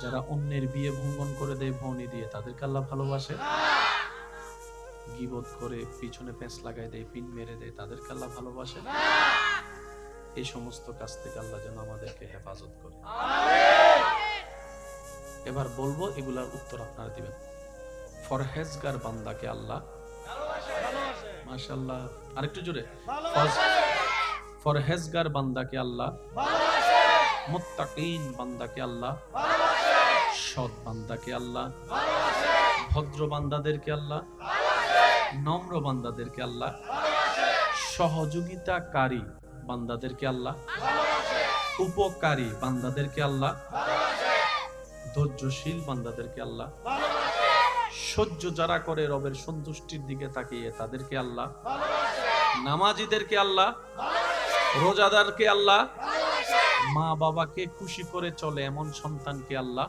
যারা অন্যের বিয়ে ভঙ্গন করে দেয় ভৌনি দিয়ে, তাদেরকে আল্লাহ ভালোবাসে? গীবত করে পিছনে পেঁচ লাগাই দেয়, পিন মেরে দেয়, তাদেরকে আল্লাহ ভালোবাসে? এই সমস্ত কাজ থেকে আল্লাহ যেন আমাদেরকে হেফাজত করে। এবার বলবো, এগুলার উত্তর আপনারা দিবেন। ফরহেজগার বান্দাকে আল্লাহ মাশাআল্লাহ, আরেকটু জোরে, ফরহেজগার বান্দাকে আল্লাহ, মুত্তাকিন বান্দাকে আল্লাহ, সৎ বান্দাকে আল্লাহ, ভদ্র বান্দাদেরকে আল্লাহ, নম্র বান্দাদেরকে আল্লাহ, সহযোগিতাকারী বান্দাদেরকে আল্লাহ, উপকারী বান্দাদেরকে আল্লাহ, ধৈর্যশীল বান্দাদেরকে আল্লাহ, সহ্য যারা করে রবের সন্তুষ্টির দিকে তাকিয়ে তাদেরকে আল্লাহ, নামাজীদেরকে আল্লাহ, রোজাদারকে আল্লাহ, মা বাবাকে খুশি করে চলে এমন সন্তানকে আল্লাহ,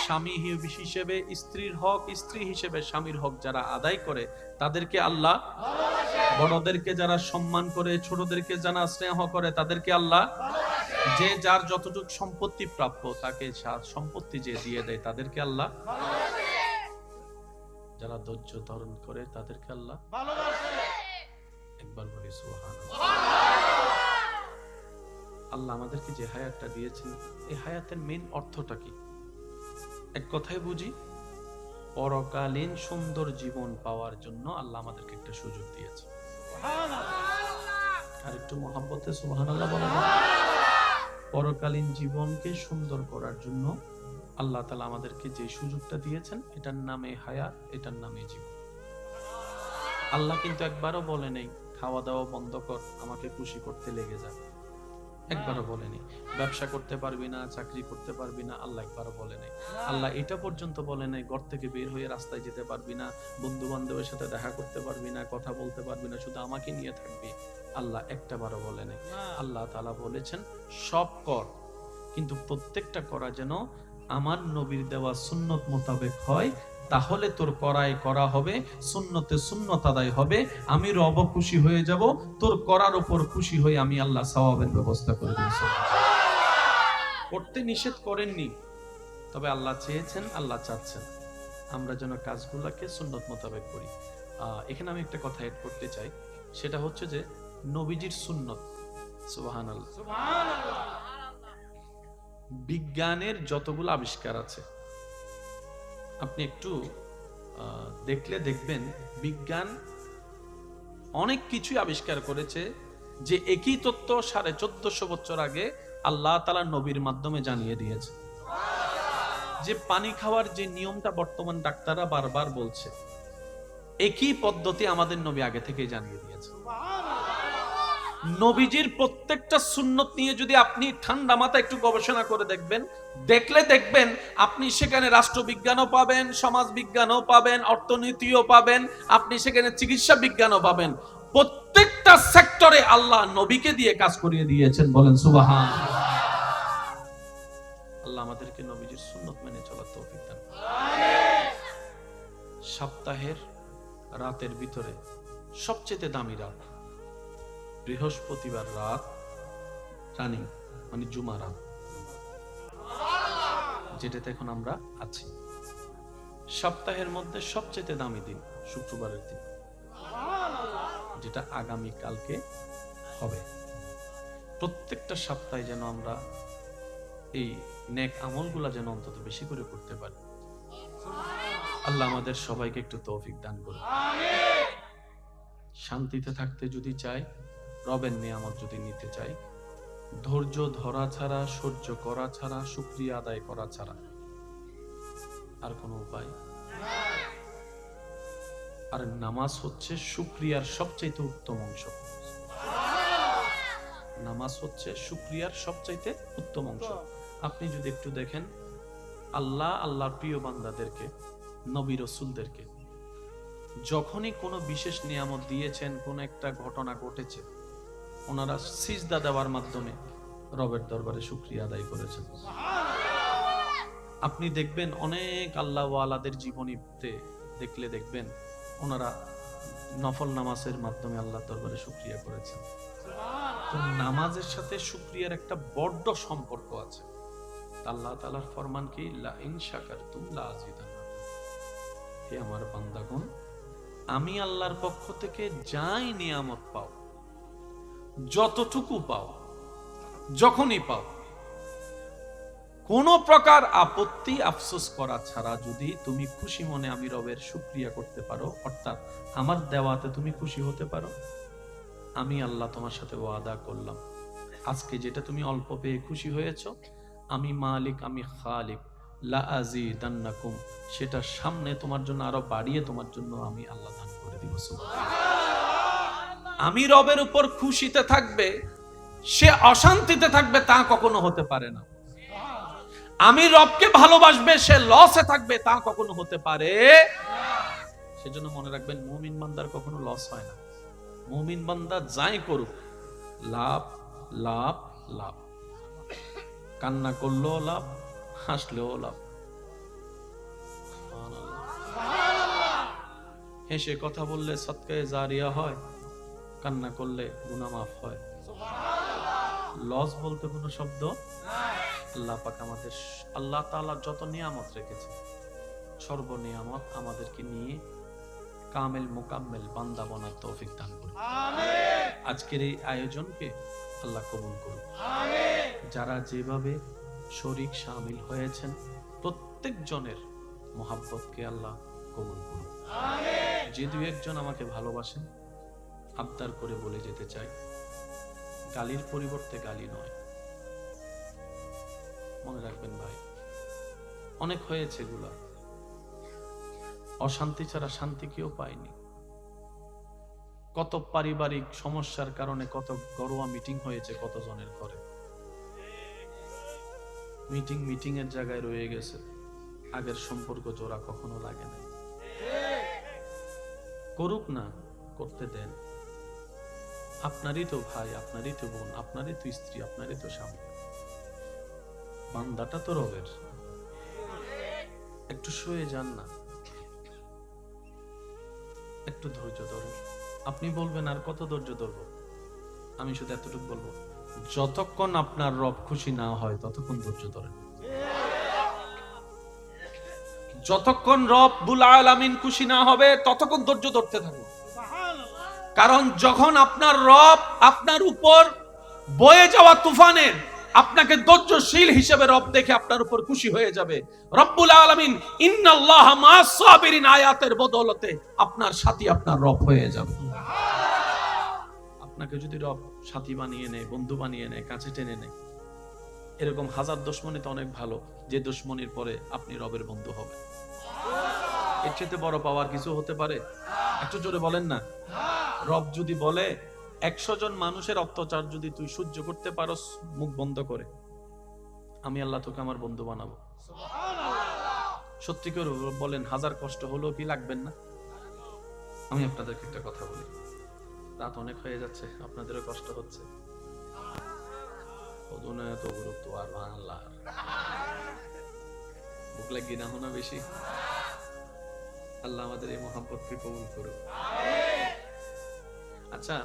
স্বামী হিসেবে স্ত্রীর হক, স্ত্রী হিসেবে স্বামীর হক যারা আদায় করে তাদেরকে আল্লাহ, বড়দেরকে যারা সম্মান করে, ছোটদেরকে যারা স্নেহ করে তাদেরকে আল্লাহ, যে যার যতটুকু সম্পত্তি প্রাপ্য তাকে সম্পত্তি যে দিয়ে দেয় তাদেরকে আল্লাহ, যারা ধৈর্য ধারণ করে তাদেরকে আল্লাহ ভালোবাসে। একবার বলি সুবহানাল্লাহ। আল্লাহ আমাদেরকে যে হায়াতটা দিয়েছেন, এই হায়াতের মেইন অর্থটা কি? এক কথায় বুঝি, পরকালীন সুন্দর জীবন পাওয়ার জন্য আল্লাহ আমাদেরকে একটা সুযোগ দিয়েছে। আর একটু মহব্বতে সুবহানাল্লাহ বলা যায়। পরকালীন জীবনকে সুন্দর করার জন্য আল্লাহ তাআলা আমাদেরকে যে সুযোগটা দিয়েছেন, এটার নামে হায়াত, এটার নামে জীবন। আল্লাহ কিন্তু একবারও বলে নেই খাওয়া দাওয়া বন্ধ কর, আমাকে খুশি করতে লেগে যা। একবারও বলে নেই ব্যবসা করতে পারবি না, চাকরি করতে পারবি না, আল্লাহ একবারও বলে নেই। আল্লাহ এটা পর্যন্ত বলে নাই ঘর থেকে বের হয়ে রাস্তায় যেতে পারবি না, বন্ধু বান্ধবের সাথে দেখা করতে পারবি না, কথা বলতে পারবি না, শুধু আমাকে নিয়ে থাকবি। আল্লাহ একটাবারও বলে নাই। আল্লাহ তাআলা বলেছেন সব কর, কিন্তু প্রত্যেকটা করা যেন আমার নবীর দেওয়া সুন্নত মোতাবেক হয়, তাহলে তোর করা হবে, সুন্নতে সুন্নত আদায় হবে, আমি রব খুশি হয়ে যাব, তোর করার উপর খুশি হয়ে আমি আল্লাহ সওয়াবের ব্যবস্থা করে দিয়েছি। করতে নিষেধ করেননি, তবে আল্লাহ চেয়েছেন, আল্লাহ চাচ্ছেন আমরা যেন কাজগুলোকে সুন্নত মোতাবেক করি। এখানে আমি একটা কথা এড করতে চাই, সেটা হচ্ছে যে নবীজির সুন্নত। সুবহানাল্লাহ। বিজ্ঞানের যতগুলো আবিষ্কার আছে আপনি একটু দেখলে দেখবেন, বিজ্ঞান অনেক কিছুই আবিষ্কার করেছে যে একই তত্ত্ব 1450 বছর আগে আল্লাহ তাআলা নবীর মাধ্যমে জানিয়ে দিয়েছে। যে পানি খাওয়ার যে নিয়মটা বর্তমান ডাক্তাররা বারবার বলছে, একই পদ্ধতি আমাদের নবী আগে থেকেই জানিয়ে দিয়েছে। নবীজির প্রত্যেকটা সুন্নত নিয়ে যদি আপনি ঠান্ডা মাথায় একটু গবেষণা করে দেখবেন, দেখলে দেখবেন আপনি সেখানে রাষ্ট্রবিজ্ঞানও পাবেন, সমাজ বিজ্ঞানও পাবেন, অর্থনীতিও পাবেন, আপনি সেখানে চিকিৎসা বিজ্ঞানও পাবেন। প্রত্যেকটা সেক্টরে আল্লাহ নবীকে দিয়ে কাজ করিয়ে দিয়েছেন। বলেন সুবহানাল্লাহ। আল্লাহ আমাদেরকে নবীজির সুন্নত মেনে চলার তৌফিক দান করুন। আমিন। সপ্তাহের রাতের ভিতরে সবচেয়ে দামি রাত বৃহস্পতিবার রাত, রানিং মানে জুমা রাত, যেটাতে এখন আমরা আছি। সপ্তাহের মধ্যে সবচেয়ে দামি দিন শুক্রবারের দিন, যেটা আগামী কালকে হবে। প্রত্যেকটা সপ্তাহে যেন আমরা এই নেক আমলগুলা যেন অন্তত বেশি করে করতে পারি। আল্লাহ আমাদের সবাইকে একটু তৌফিক দান করুন। আমিন। শান্তিতে থাকতে যদি চাই, রবের নিয়ামত যদি নিতে চাই, ধৈর্য ধরা ছাড়া, সহ্য করা ছাড়া, শুকরিয়া আদায় করা ছাড়া আর কোনো উপায় নাই। আর নামাজ হচ্ছে শুকরিয়ার সবচাইতে উত্তম অংশ। নামাজ হচ্ছে শুকরিয়ার সবচাইতে উত্তম অংশ। আপনি যদি একটু দেখেন, আল্লাহ আল্লাহর প্রিয় বান্দাদেরকে, নবী রাসূলদেরকে যখনই কোনো বিশেষ নিয়ামত দিয়েছেন, কোন একটা ঘটনা ঘটেছে, ওনারা সিজদা দেওয়ার মাধ্যমে রবের দরবারে শুকরিয়া আদায় করেছেন। আপনি দেখবেন অনেক আল্লাহ ওয়ালাদের জীবনীতে দেখলে দেখবেন ওনারা নফল নামাজের মাধ্যমে আল্লাহর দরবারে শুকরিয়া করেছেন। তো নামাজের সাথে শুকরিয়ার একটা বড় সম্পর্ক আছে। আল্লাহ তাআলার ফরমান কি, লা ইন শাকারতুম লা আযীদান্নাকুম। হে আমার বান্দাগণ, আমি আল্লাহর পক্ষ থেকে যাই নিয়ামত পাও, যতটুকু পাও, যখনই পাও, কোন প্রকার আপত্তি আফসোস করা ছাড়া যদি তুমি খুশি মনে আমি রবের শুকরিয়া করতে পারো, অর্থাৎ আমার দেওয়াতে তুমি খুশি হতে পারো, আমি আল্লাহ তোমার সাথে ওয়াদা করলাম, আজকে যেটা তুমি অল্প পেয়ে খুশি হয়েছো, আমি মালিক, আমি খালিক, লা আযীদান্নাকুম, সেটা সামনে তোমার জন্য আরো বাড়িয়ে তোমার জন্য আমি আল্লাহ দান করে দিব। আমি রবের উপর খুশিতে থাকবে, সে অশান্তিতে থাকবে তা কখনো হতে পারে না। আমি রবকে ভালোবাসবে, সে লসে থাকবে তা কখনো হতে পারে। সেজন্য মনে রাখবেন, মুমিন বান্দার কখনো লস হয় না। মুমিন বান্দা যাই করুক, লাভ লাভ লাভ। কান্না করলেও লাভ, হাসলেও লাভ। হেসে কথা বললে সদকায়ে জারিয়া হয়, কান্না করলে গুনাহ মাফ হয়। লস বলতে কোনো শব্দ আল্লাহ পাক আমাদের, আল্লাহ তাআলা যত নিয়ামত রেখেছে, সর্ব নিয়ামত আমাদেরকে নিয়ে কামেল মুকাম্মেল বান্দা বানার তৌফিক দান করুন। আমিন। আজকের এই আয়োজনকে আল্লাহ কবুল করুন। আমিন। যারা যেভাবে শরীক শামিল হয়েছেন, প্রত্যেক জনের মহাব্বতকে আল্লাহ কবুল করুন। আমিন। যে দুই একজন আমাকে ভালোবাসেন, আবদার করে বলে যেতে চাই, গালির পরিবর্তে গালি নয়। মনে রাখবেন ভাই, অনেক হয়েছে এগুলা, অশান্তি ছাড়া শান্তি কেউ পায়নি। কত পারিবারিক সমস্যার কারণে কত ঘরোয়া মিটিং হয়েছে কত জনের ঘরে। মিটিং এর জায়গায় রয়ে গেছে, আগের সম্পর্ক জোড়া কখনো লাগে না। করুক না, করতে দেন। আপনারই তো ভাই, আপনারই তো বোন, আপনারই তো স্ত্রী, আপনারই তো স্বামী। বান্দাটা তো রবের। একটু শুয়ে যান না, একটু ধৈর্য ধরুন। আপনি বলবেন আর কত ধৈর্য ধরবো? আমি শুধু এতটুকু বলবো, যতক্ষণ আপনার রব খুশি না হয় ততক্ষণ ধৈর্য ধরেন। যতক্ষণ রব্বুল আলামিন খুশি না হবে ততক্ষণ ধৈর্য ধরতে থাকুন। কারণ যখন আপনার রব আপনার উপর বয়ে যাওয়া তুফানের আপনাকে ধৈর্যশীল হিসেবে রব দেখে আপনার উপর খুশি হয়ে যাবে। রব্বুল আলামিন ইন্নাল্লাহা মা'আস সাবিরিন আয়াতের বদৌলতে আপনার সাথী আপনার রব হয়ে যাবে। আপনাকে যদি রব সাথী বানিয়ে নেয়, বন্ধু বানিয়ে নেয়, কাছে টেনে নেয়, এরকম হাজার দুশমনী তো অনেক ভালো, যে দুশমনীর পরে আপনি রবের বন্ধু হবেন। এর চেয়ে বড় পাওয়ার কিছু হতে পারে? একটু জোরে বলেন না। রব যদি বলে 100 জন মানুষের অত্যাচার যদি তুই সহ্য করতে পারস মুখ বন্ধ করে, আমি আল্লাহ তোকে আমার বন্ধু বানাবো। সত্যি করে বলেন, হাজার কষ্ট হলেও কি লাগবেন না? আমি আপনাদেরকে একটা কথা বলি, রাত অনেক হয়ে যাচ্ছে, আপনাদেরও কষ্ট হচ্ছে। ভুক লাগি না হোনা বেশি। আল্লাহ আমাদের এই মহাব্বতকে কবুল করুন। আচ্ছা,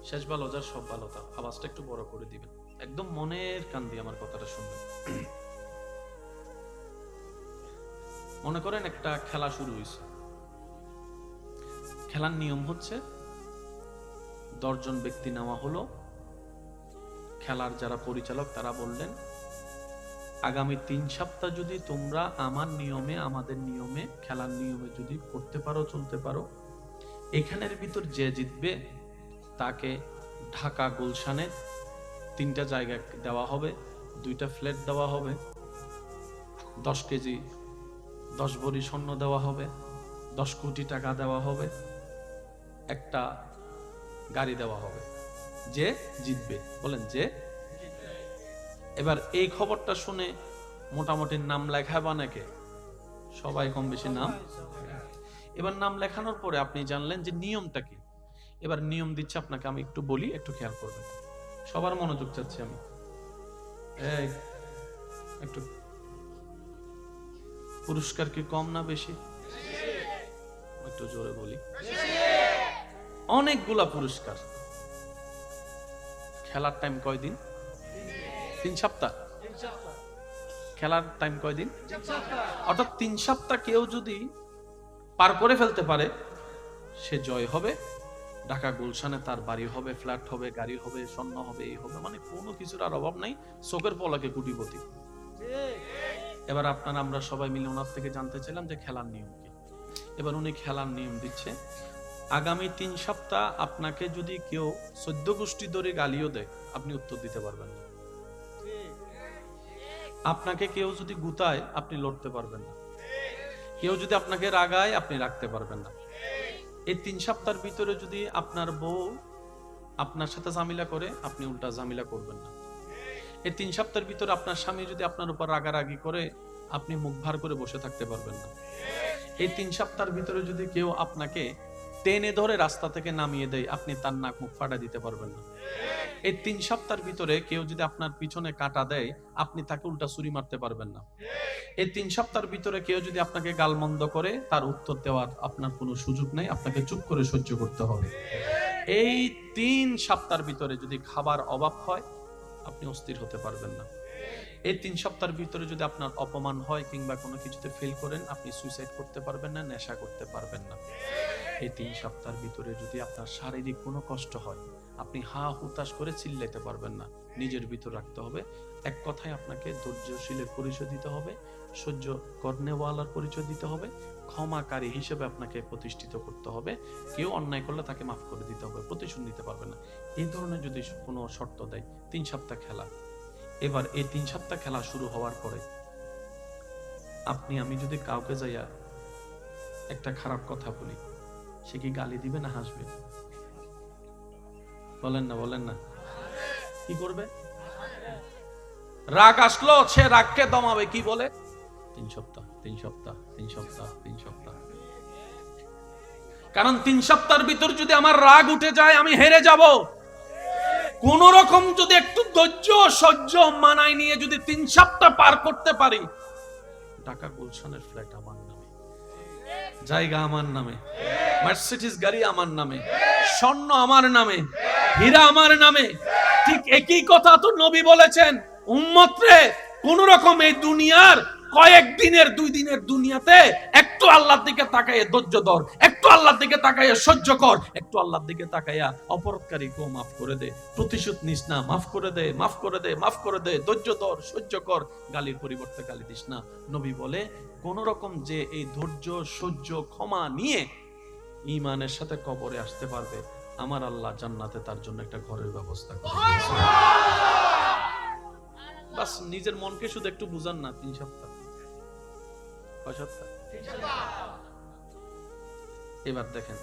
শেষ ভালো যার সব ভালো তার, আওয়াজটা একটু বড় করে দিবেন, একদম মনের কান দিয়ে আমার কথাটা শুনবেন। মনে করেন একটা খেলা শুরু হয়েছে। খেলার নিয়ম হচ্ছে 10 জন ব্যক্তি নেওয়া হলো। খেলার যারা পরিচালক তারা বললেন, আগামী 3 সপ্তাহ যদি তোমরা আমার নিয়মে, আমাদের নিয়মে, খেলার নিয়মে যদি করতে পারো, চলতে পারো, এখানের ভিতর যে জিতবে তাকে ঢাকা গুলশানে 3টা জায়গা দেওয়া হবে, 2টা ফ্ল্যাট দেওয়া হবে, 10 কেজি 10 ভরি স্বর্ণ দেওয়া হবে, 10 কোটি টাকা দেওয়া হবে, একটা গাড়ি দেওয়া হবে যে জিতবে। বলেন যে। এবার এই খবরটা শুনে মোটামুটি নাম লেখায় বানাকে সবাই কম বেশি নাম। এবার নাম লেখানোর পরে আপনি জানলেন যে নিয়মটা কি। এবার নিয়ম দিচ্ছে আপনাকে, আমি একটু বলি, একটু খেয়াল করবেন। সবার মনোযোগ চাচ্ছি আমি। একটু পুরস্কার কি কম না বেশি? একটু জোরে বলি। অনেকগুলা পুরস্কার। খেলার টাইম কয়দিন? 3 সপ্তাহ। খেলার টাইম কয়দিন? অর্থাৎ 3 সপ্তাহ কেউ যদি পার করে ফেলতে পারে সে জয় হবে। ঢাকা গুলশানে তার বাড়ি হবে, ফ্ল্যাট হবে, গাড়ি হবে, স্বর্ণ হবে, এই হবে, মানে কোনো কিছুর আর অভাব নাই, চোখের পলকে কোটিপতি। এবার আমরা সবাই মিলে ওনার থেকে জানতে চাইলাম যে খেলার নিয়ম কি। এবার উনি খেলার নিয়ম দিচ্ছে, আগামী 3 সপ্তাহ আপনাকে যদি কেউ 14 গোষ্ঠী ধরে গালিও দেয় আপনি উত্তর দিতে পারবেন না। আপনাকে কেউ যদি গুতায় আপনি লড়তে পারবেন না। কেউ যদি আপনাকে রাগায় আপনি রাখতে পারবেন না। এই 3 সপ্তাহের ভিতরে যদি আপনার বউ আপনার সাথে ঝামেলা করে আপনি উল্টা ঝামেলা করবেন না। এই 3 সপ্তাহের ভিতরে আপনার স্বামী যদি আপনার উপর রাগারাগি করে আপনি মুখ ভার করে বসে থাকতে পারবেন না। এই 3 সপ্তাহের ভিতরে যদি কেউ আপনাকে টেনে ধরে রাস্তা থেকে নামিয়ে দেয় আপনি তার নাক মুখ ফাটা দিতে পারবেন না। এই 3 সপ্তাহের ভিতরে কেউ যদি আপনার পিছনে কাটা দেয় আপনি তাকে উল্টা ছুরি মারতে পারবেন না। এই 3 সপ্তাহের ভিতরে কেউ যদি আপনাকে গালমন্দ করে তার উত্তর দেওয়ার আপনার কোনো সুযোগ নেই, আপনাকে চুপ করে সহ্য করতে হবে। এই 3 সপ্তাহের ভিতরে যদি খাবার অভাব হয় আপনি অস্থির হতে পারবেন না। এই 3 সপ্তাহের ভিতরে যদি আপনার অপমান হয় কিংবা কোনো কিছুতে ফেল করেন আপনি সুইসাইড করতে পারবেন না, নেশা করতে পারবেন না। এই 3 সপ্তাহের ভিতরে যদি আপনার শারীরিক কোনো কষ্ট হয় আপনি হা হুতাশ করে চিল্লাইতে পারবেন না, নিজের ভিতর রাখতে হবে। এক কথায় আপনাকে ধৈর্যশীলের পরিচয় দিতে হবে, সহ্য করনেওয়ালার পরিচয় দিতে হবে, ক্ষমাকারী হিসেবে আপনাকে প্রতিষ্ঠিত করতে হবে। কেউ অন্যায় করলে তাকে মাফ করে দিতে হবে, প্রতিশোধ নিতে পারবেন না। এই ধরনের যদি কোনো শর্ত দেয় 3 সপ্তাহ খেলা। এবার এই 3 সপ্তাহ খেলা শুরু হওয়ার পরে আমি যদি কাউকে যাইয়া একটা খারাপ কথা বলি সে কি গালি দিবে না হাসবে? বলেন না কি করবে? রাগ আসলো সে রাগকে দমাবে, কি বলে 3 সপ্তাহ 3 সপ্তাহ 3 সপ্তাহ 3 সপ্তাহ। কারণ 3 সপ্তাহের ভিতর যদি আমার রাগ উঠে যায় আমি হেরে যাব। কোন রকম যদি একটু ধৈর্য সহ্য মানায় নিয়ে যদি 3 সপ্তাহ পার করতে পারি, ঢাকা গুলশানের ফ্ল্যাট আমার নামে, জায়গা আমার নামে, মার্সিডিজ গাড়ি আমার নামে, স্বর্ণ আমার নামে, হীরা আমার নামে। ঠিক একই কথা তো নবী বলেছেন, উম্মত রে কোন রকম এই দুনিয়ার কয়েকদিনের 2 দিনের দুনিয়াতে একটু আল্লাহর দিকে তাকাইয়া ধৈর্য ধর, একটু আল্লাহর দিকে তাকাইয়া সহ্য কর, একটু আল্লাহর দিকে তাকাইয়া অপরাধকারীকেও মাফ করে দে, প্রতিশোধ নিস না, মাফ করে দে, মাফ করে দে, মাফ করে দে, ধৈর্য ধর, সহ্য কর, গালির পরিবর্তে গালি দিস না। নবী বলে কোন রকম যে এই ধৈর্য সহ্য ক্ষমা নিয়ে ঈমানের সাথে কবরে আসতে পারবে, আমার আল্লাহ জান্নাতে তার জন্য একটা ঘরের ব্যবস্থা করে দিয়েছে। বাস নিজের মনকে শুধু একটু বুঝান না। 3 সপ্তাহ কয় সপ্তাহ? এবার দেখেন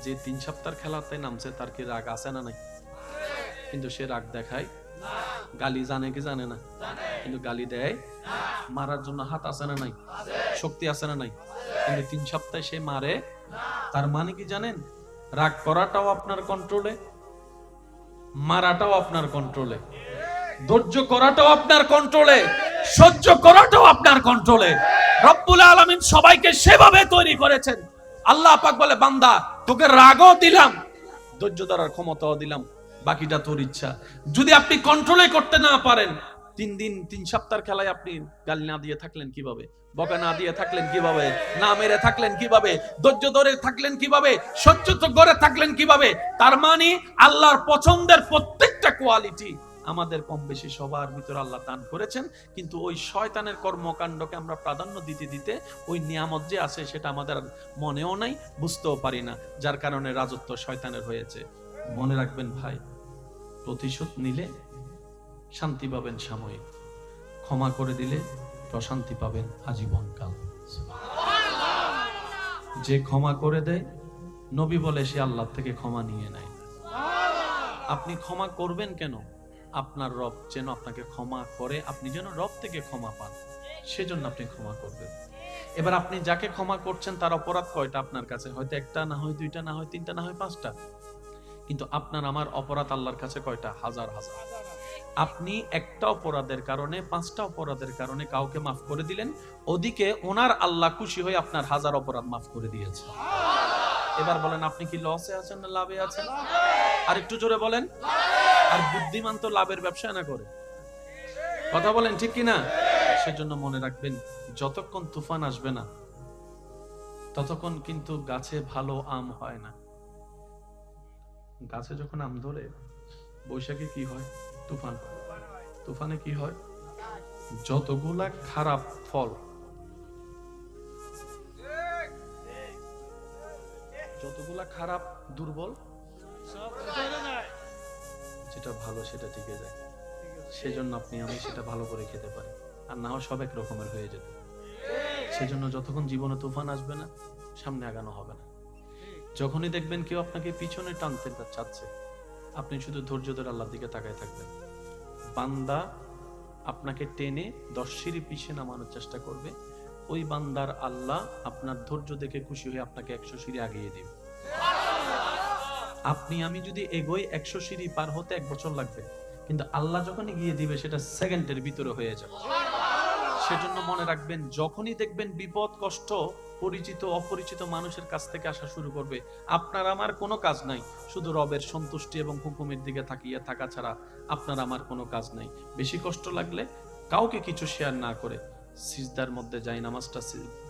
যে 3 সপ্তাহের খেলাতে নামছে তার কি রাগ আছে না নাই? কিন্তু সে রাগ দেখায়, গালি জানে কি জানে না, কিন্তু গালি দেয়। মারার জন্য হাত আছে না নাই, শক্তি আছে না নাই, কিন্তু 3 সপ্তাহে সে মারে। তার মানে কি জানেন, রাগ করাটাও আপনার কন্ট্রোলে, মারাটাও আপনার কন্ট্রোলে, ধৈর্য করাটাও আপনার কন্ট্রোলে, সহ্য করাটাও আপনার কন্ট্রোলে। রব্বুল আলামিন সবাইকে সেভাবে তৈরি করেছেন। আল্লাহ পাক বলে বান্দা তোকে রাগও দিলাম, ধৈর্য ধরার ক্ষমতাও দিলাম, বাকিটা তোর ইচ্ছা। যদি আপনি কন্ট্রোলে করতে না পারেন, 3 সপ্তাহের খেলায় আপনি গালি না দিয়ে থাকলেন কিভাবে, বকা না দিয়ে থাকলেন কিভাবে, না মেরে থাকলেন কিভাবে, ধৈর্য ধরে থাকলেন কিভাবে, সহ্য করে থাকলেন কিভাবে? তার মানে আল্লাহর পছন্দের প্রত্যেকটা কোয়ালিটি আমাদের কম বেশি সবার ভিতরে আল্লাহ দান করেছেন, কিন্তু ওই শয়তানের কর্মকাণ্ডকে আমরা প্রাধান্য দিতে দিতে ওই নিয়ামত যে আছে সেটা আমাদের মনেও নাই, বুঝতেও পারি না, যার কারণে রাজত্ব শয়তানের হয়েছে। মনে রাখবেন ভাই, প্রতিশোধ নিলে শান্তি পাবেন সাময়িক, ক্ষমা করে দিলে প্রশান্তি পাবেন আজীবনকাল। যে ক্ষমা করে দেয় নবী বলে সে আল্লাহ থেকে ক্ষমা নিয়ে নেয়। আপনি ক্ষমা করবেন কেন? আপনার রব যেন আপনাকে ক্ষমা করে, আপনি যেন রব থেকে ক্ষমা পান, সেজন্য আপনি ক্ষমা করবেন। এবার আপনি যাকে ক্ষমা করছেন তার অপরাধ কয়টা আপনার কাছে? হয়তো 1টা, না হয় 2টা, না হয় 3টা, না হয় 5টা, কিন্তু আপনার আমার অপরাধ আল্লাহর কাছে কয়টা? হাজার হাজার। আপনি একটা অপরাধের কারণে, 5টা অপরাধের কারণে কাউকে মাফ করে দিলেন, ওদিকে ওনার আল্লাহ খুশি হয়ে আপনার হাজার অপরাধ মাফ করে দিয়েছে। এবার বলেন আপনি কি লসে আছেন না লাভে আছেন? আর একটু জোরে বলেন। আর বুদ্ধিমান তো লাভের ব্যবসা না করে, কথা বলেন ঠিক কিনা? সেজন্য মনে রাখবেন, যতক্ষণ তুফান আসবে না ততক্ষণ কিন্তু গাছে ভালো আম হয় না। গাছে যখন আম ধরে বৈশাখে কি হয়? তুফান। তুফানে কি হয়? যতগুলা খারাপ ফল, যতগুলা খারাপ দুর্বল, যেটা ভালো সেটা টিকে যায়। সেজন্য আপনি আমি সেটা ভালো করে খেতে পারি, আর না হয় সব এক রকমের হয়ে যেত। সেজন্য যতক্ষণ জীবনে তুফান আসবে না, সামনে আগানো হবে না। যখনই দেখবেন কেউ আপনাকে পিছনে টানতে চাচ্ছে, আপনি শুধু ধৈর্য ধরে আল্লাহর দিকে তাকায় থাকবেন। বান্দা আপনাকে টেনে 10 সিঁড়ি পিছিয়ে নামানোর চেষ্টা করবে, ওই বান্দার আল্লাহ আপনার ধৈর্য দেখে খুশি হয়ে আপনাকে 100 সিঁড়ি আগিয়ে দিবে। আপনি আমি যদি এগোই 100 সিঁড়ি পার হতে 1 বছর লাগবে, কিন্তু আল্লাহ যখন এগিয়ে দিবে সেটা সেকেন্ডের ভিতরে হয়ে যাবে। সেজন্য মনে রাখবেন, যখনই দেখবেন বিপদ কষ্ট পরিচিত অপরিচিত মানুষের কাছ থেকে আসা শুরু করবে, আপনার আমার কোনো কাজ নাই, শুধু রবের সন্তুষ্টি এবং হুকুমের দিকে তাকিয়ে থাকা ছাড়া আপনার আমার কোনো কাজ নাই। বেশি কষ্ট লাগলে কাউকে কিছু শেয়ার না করে সিজদার মধ্যে জায়নামাজটা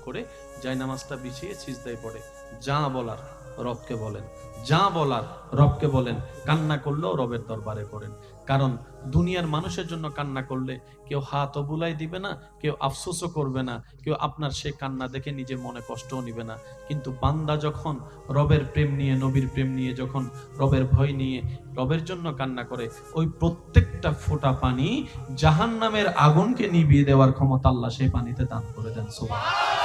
করে জায়নামাজটা বিছিয়ে সিজদায় পড়ে যা বলার রবকে বলেন, যা বলার রবকে বলেন। কান্না করলেও রবের দরবারে করেন, কারণ দুনিয়ার মানুষের জন্য কান্না করলে কেউ হাতও বুলাই দিবে না, কেউ আফসোসও করবে না, কেউ আপনার সে কান্না দেখে নিজে মনে কষ্টও নিবে না। কিন্তু বান্দা যখন রবের প্রেম নিয়ে, নবীর প্রেম নিয়ে, যখন রবের ভয় নিয়ে রবের জন্য কান্না করে, ওই প্রত্যেকটা ফোঁটা পানি জাহান্নামের আগুনকে নিভিয়ে দেওয়ার ক্ষমতা আল্লাহ সেই পানিতে দান করে দেন। সুবহানাল্লাহ।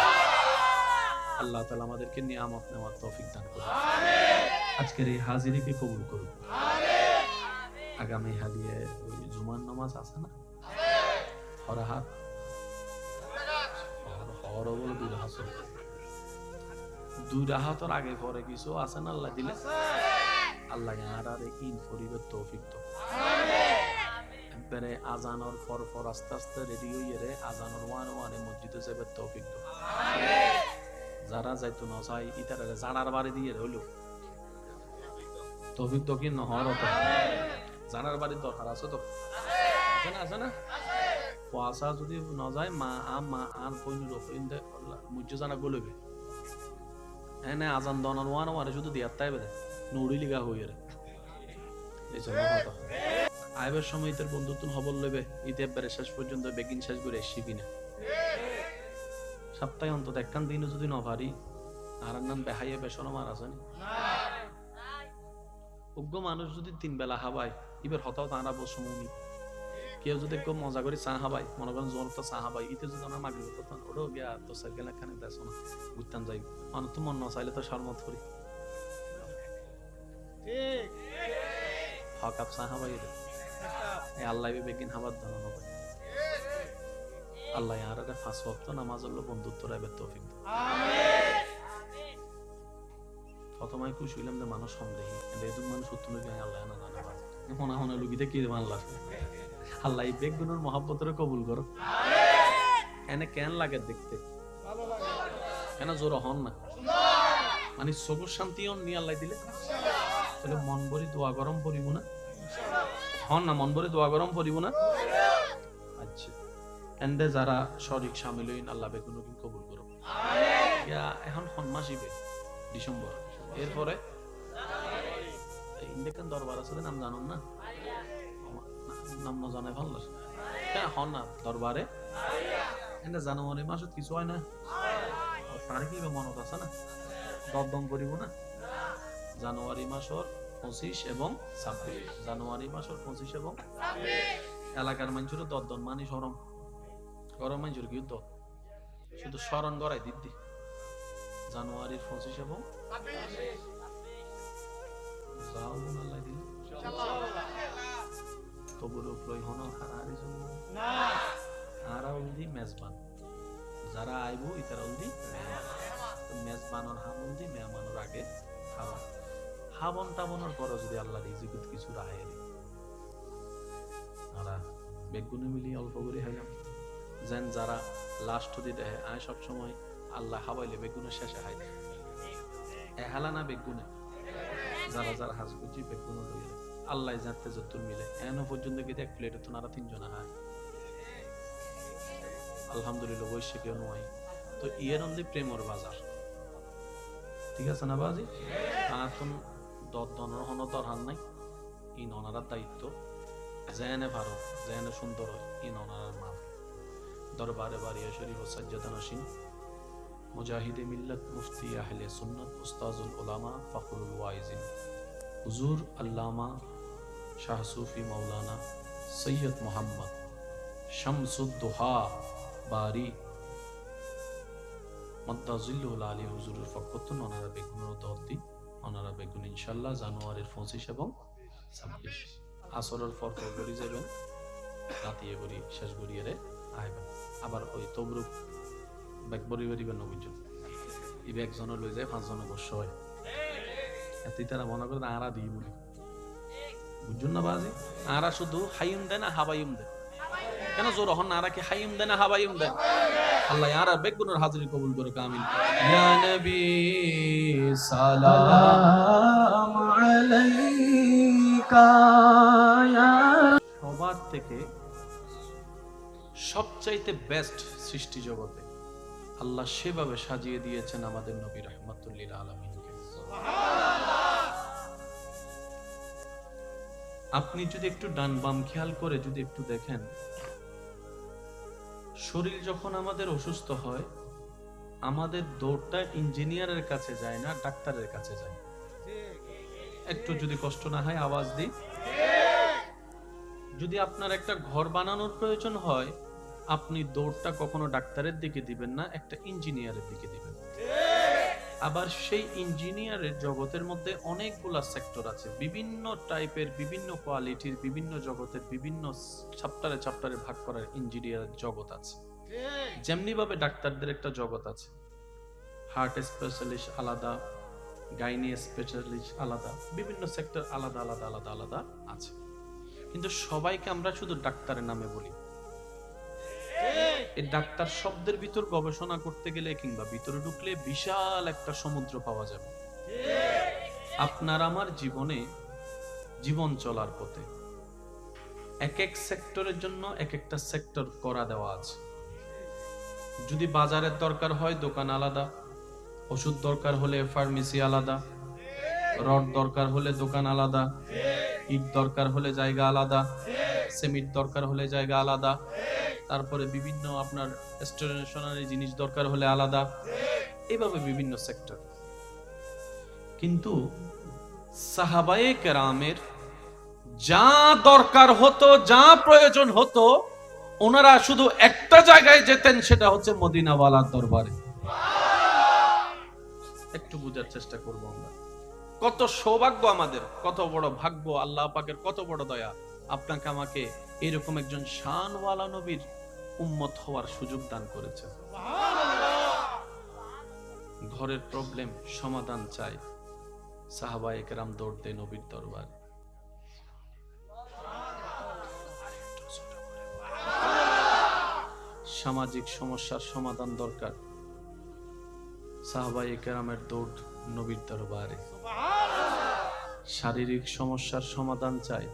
আল্লাহ তাআলা আমাদেরকে নিয়ামত নেওয়ার তৌফিক দান করুন। আজকের এই হাজিরিকে কবুল করুন। আগামী হালিয়ে ওই জুমার নামাজ আছে না, হরাহাত হর বলে দুই রাহাতর আগে পরে কিছু আছে না আল্লাহ দিলে, আল্লাহ আর ইন ফরিবের তৌফিক তো একবারে আজানোর পর আস্তে আস্তে রেডি হইয়ে রে আজানোর ওয়ানে মসজিদে যাবে তৌফিক তো। যারা যাইতো না চাই ইতারে জানার বাড়ি দিয়ে হইলো তৌফিক তো কি নহর তো জানার বাড়ির দরকার আছে তো, আছে না? পয়সা যদি ন যায় মা আর কইনি রফিন্দে মুজ্জে জানা গলবে এনে আজান দনার ওয়ানে শুধু দিয়ার তাই বেরে নুড়ি লিগা হইয়ে রে এই জন্য হতো আইবের সময় ইতের বন্ধুত্ব হবল লইবে ইতে একবারে শেষ পর্যন্ত বেগিন শেষ করে শিবি না। সপ্তাহে অন্তত একখান দিনও যদি ন পারি, আর নাম বেহাইয়া বেসরম আর আছে না উগ্র মানুষ যদি 3 বেলা হাবাই এবার হতাও তারা বসমনি, কেউ যদি একটু মজা করে চা হাবাই, মনে করেন জোর তো চা হাবাই ইতে যদি আমরা মাগরি করতাম ওটাও গিয়া তো সাইকেল এখানে দেখো না ঘুরতাম যাই, মানুষ তো মন না চাইলে তো শরমত করি হকাপ চা হাবাই আল্লাহ বেগিন হাবার ধরো হবে। আল্লাহ আর 5 ওয়াক্ত নামাজ হলো বন্ধুত্ব রাইবের তৌফিক দাও। প্রথমে খুশি হইলাম যে মানুষ সন্দেহী এদের মানুষ সত্য লোক আল্লাহ না জানে এখন এখন লুকিতে কি আল্লাহ আল্লাহ এই বেগুনের মহব্বতের কবুল করো। এনে কেন লাগে দেখতে কেন জোর হন না, মানে সবুজ শান্তি নিয়ে আল্লাহ দিলে তাহলে মন ভরি দোয়া গরম পড়িব না, হন না মন ভরি দোয়া গরম পড়িব না। আচ্ছা এন্ডে যারা শরিক শামিল হইন আল্লাহ বেগুন কবুল করো। এখন মাসিবে ডিসেম্বর, এরপরে ইন্ডিয়ান দরবার আছে নাম জানুন না, নাম না জানাই ভালো হ্যাঁ হন না দরবারে এন্ডে জানুয়ারি মাসত কিছু হয় না, তারিখ মনত আছে না, দরদম করিব না জানুয়ারি মাসের 25 এবং 26, জানুয়ারি মাসের 25 এবং এলাকার মানুষের দরদম মানে সরম গরম মানুষের কি শুধু স্মরণ করাই দিদি জানুয়ারির 25 এবং মেজবান যারা আইব ইতার অলদি মেজবানোর হামলদি মেহমানোর আগে খাওয়া হাবন টাবনের পরও যদি আল্লাহ রিজিকুত কিছু রাহে আমরা বেগুনে মিলি অল্প করে খাইলাম যেন যারা লাস্ট দি দেয় আয় সব সময় আল্লাহ হাবাইলে বেগুনের শেষে হাই এহালা না বেগুনে যারা যারা হাসগুজি বেগুন লইলে আল্লাহ জানতে যতুর মিলে এখনো পর্যন্ত কিন্তু 1 প্লেটে তো নারা 3 জন হয় আলহামদুলিল্লাহ বৈশে কেউ নয় তো ইয়ের অন্দি প্রেমর বাজার ঠিক আছে না বাজি তাঁতুন দরহন দরহান নাই ইন অনারার দায়িত্ব জেনে ভারত জেনে সুন্দর হয় ইন অনারার মাফ দরবারে বারিয়া শরীফ ও সাজ্জাদা নসীন মুজাহিদে মিল্লাত মুফতি আহলে সুন্নাত উস্তাজুল উলামা ফখরুল ওয়াইজিন হুজুর আল্লামা শাহ সুফি মাওলানা সৈয়দ মোহাম্মদ শামসুদ্দোহা বারি মদ্দাজিল্লুল আলী হুজুরের ফকতুন ওনারা বেগুনের দহতি ওনারা বেগুন ইনশাল্লাহ জানুয়ারির 25 এবং 26 আসরের পর গড়ি যাবেন রাতিয়ে গড়ি শেষ গড়িয়ে আইবেন আবার ওই তবরুক ব্যাগ বড়ি বেরিবেন নবীজন এই ব্যাগ জনের লই যায় 5 জনের বসে হয় এত তারা মনে করেন আরা দিই বলি বুঝুন না বাজি আরা শুধু হাইম দেয় না হাবাইম দেয় কেন জোর হন আরা কি হাইম দেয় না হাবাইম দেয় আল্লাহ আরা বেগুনের হাজিরি কবুল করে কামিল ইয়া নবী সালাম আলাইকা সবার থেকে সবচাইতে বেস্ট সৃষ্টি জগতে আল্লাহ সেভাবে সাজিয়ে দিয়েছেন আমাদের নবী রাহমাতুল লিল আলামিনকে আপনি যদি একটু ডান বাম খেয়াল করে যদি একটু দেখেন শরীর যখন আমাদের অসুস্থ হয় আমাদের দৌড়টা ইঞ্জিনিয়ারের কাছে যায় না ডাক্তারের কাছে যায় একটু যদি কষ্ট না হয় আওয়াজ দিই যদি আপনার একটা ঘর বানানোর প্রয়োজন হয় আপনি দৌড়টা কখনো ডাক্তারের দিকে দিবেন না একটা ইঞ্জিনিয়ারের দিকে দিবেন আবার সেই ইঞ্জিনিয়ারের জগতের মধ্যে অনেকগুলা সেক্টর আছে বিভিন্ন টাইপের বিভিন্ন কোয়ালিটির বিভিন্ন জগতের বিভিন্ন চ্যাপ্টারে চ্যাপ্টারে ভাগ করার ইঞ্জিনিয়ারের জগৎ আছে যেমনি ভাবে ডাক্তারদের একটা জগৎ আছে হার্ট স্পেশালিস্ট আলাদা গাইনি স্পেশালিস্ট আলাদা বিভিন্ন সেক্টর আলাদা আলাদা আলাদা আলাদা আছে কিন্তু সবাইকে আমরা শুধু ডাক্তারের নামে বলি এই ডাক্তার শব্দের ভিতর গবেষণা করতে গেলে কিংবা ভিতরে ঢুকলে বিশাল একটা সমুদ্র পাওয়া যাবে আপনার আমার জীবনে জীবন চলার পথে এক এক সেক্টরের জন্য এক একটা সেক্টর করা দেওয়া আছে যদি বাজারের দরকার হয় দোকান আলাদা ওষুধ দরকার হলে ফার্মেসি আলাদা রড দরকার হলে দোকান আলাদা ইট দরকার হলে জায়গা আলাদা সিমেন্ট দরকার হলে জায়গা আলাদা তারপরে বিভিন্ন আপনার স্টেশনারি জিনিস দরকার হলে আলাদা এইভাবে বিভিন্ন সেক্টর কিন্তু সাহাবায়ে কেরামের যা দরকার হতো যা প্রয়োজন হতো ওনারা শুধু একটা জায়গায় যেতেন সেটা হচ্ছে মদিনাওয়ালার দরবারে একটু বোঝার চেষ্টা করব আমরা কত সৌভাগ্য আমাদের কত বড় ভাগ্য আল্লাহ পাকের কত বড় দয়া আপনাকে আমাকে এরকম একজন শানওয়ালা নবীর উম্মত হওয়ার সুযোগ দান করেছে ঘরের প্রবলেম সমাধান চাই সাহাবায়ে কেরাম দৌড় দেয় নবীর দরবারে সামাজিক সমস্যার সমাধান দরকার সাহাবায়ে কেরামের দৌড় নবীর দরবারে শারীরিক সমস্যার সমাধান চাই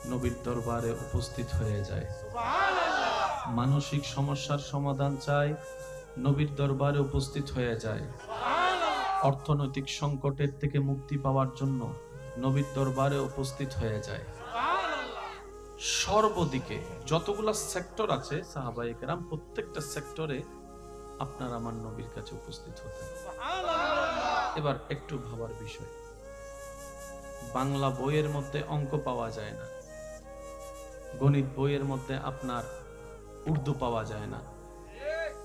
নবীর দরবারে উপস্থিত হয়ে যায় মানসিক সমস্যার সমাধান চাই নবীর দরবারে উপস্থিত হয়ে যায় অর্থনৈতিক সংকটের থেকে মুক্তি পাওয়ার জন্য নবীর দরবারে উপস্থিত হয়ে যায় সর্বদিকে যতগুলা সেক্টর আছে সাহাবায়ে কেরাম প্রত্যেকটা সেক্টরে আপনার আমার নবীর কাছে উপস্থিত হতেন এবার একটু ভাবার বিষয় বাংলা বইয়ের মধ্যে অঙ্ক পাওয়া যায় না গণিত বইয়ের মধ্যে আপনার উর্দু পাওয়া যায় না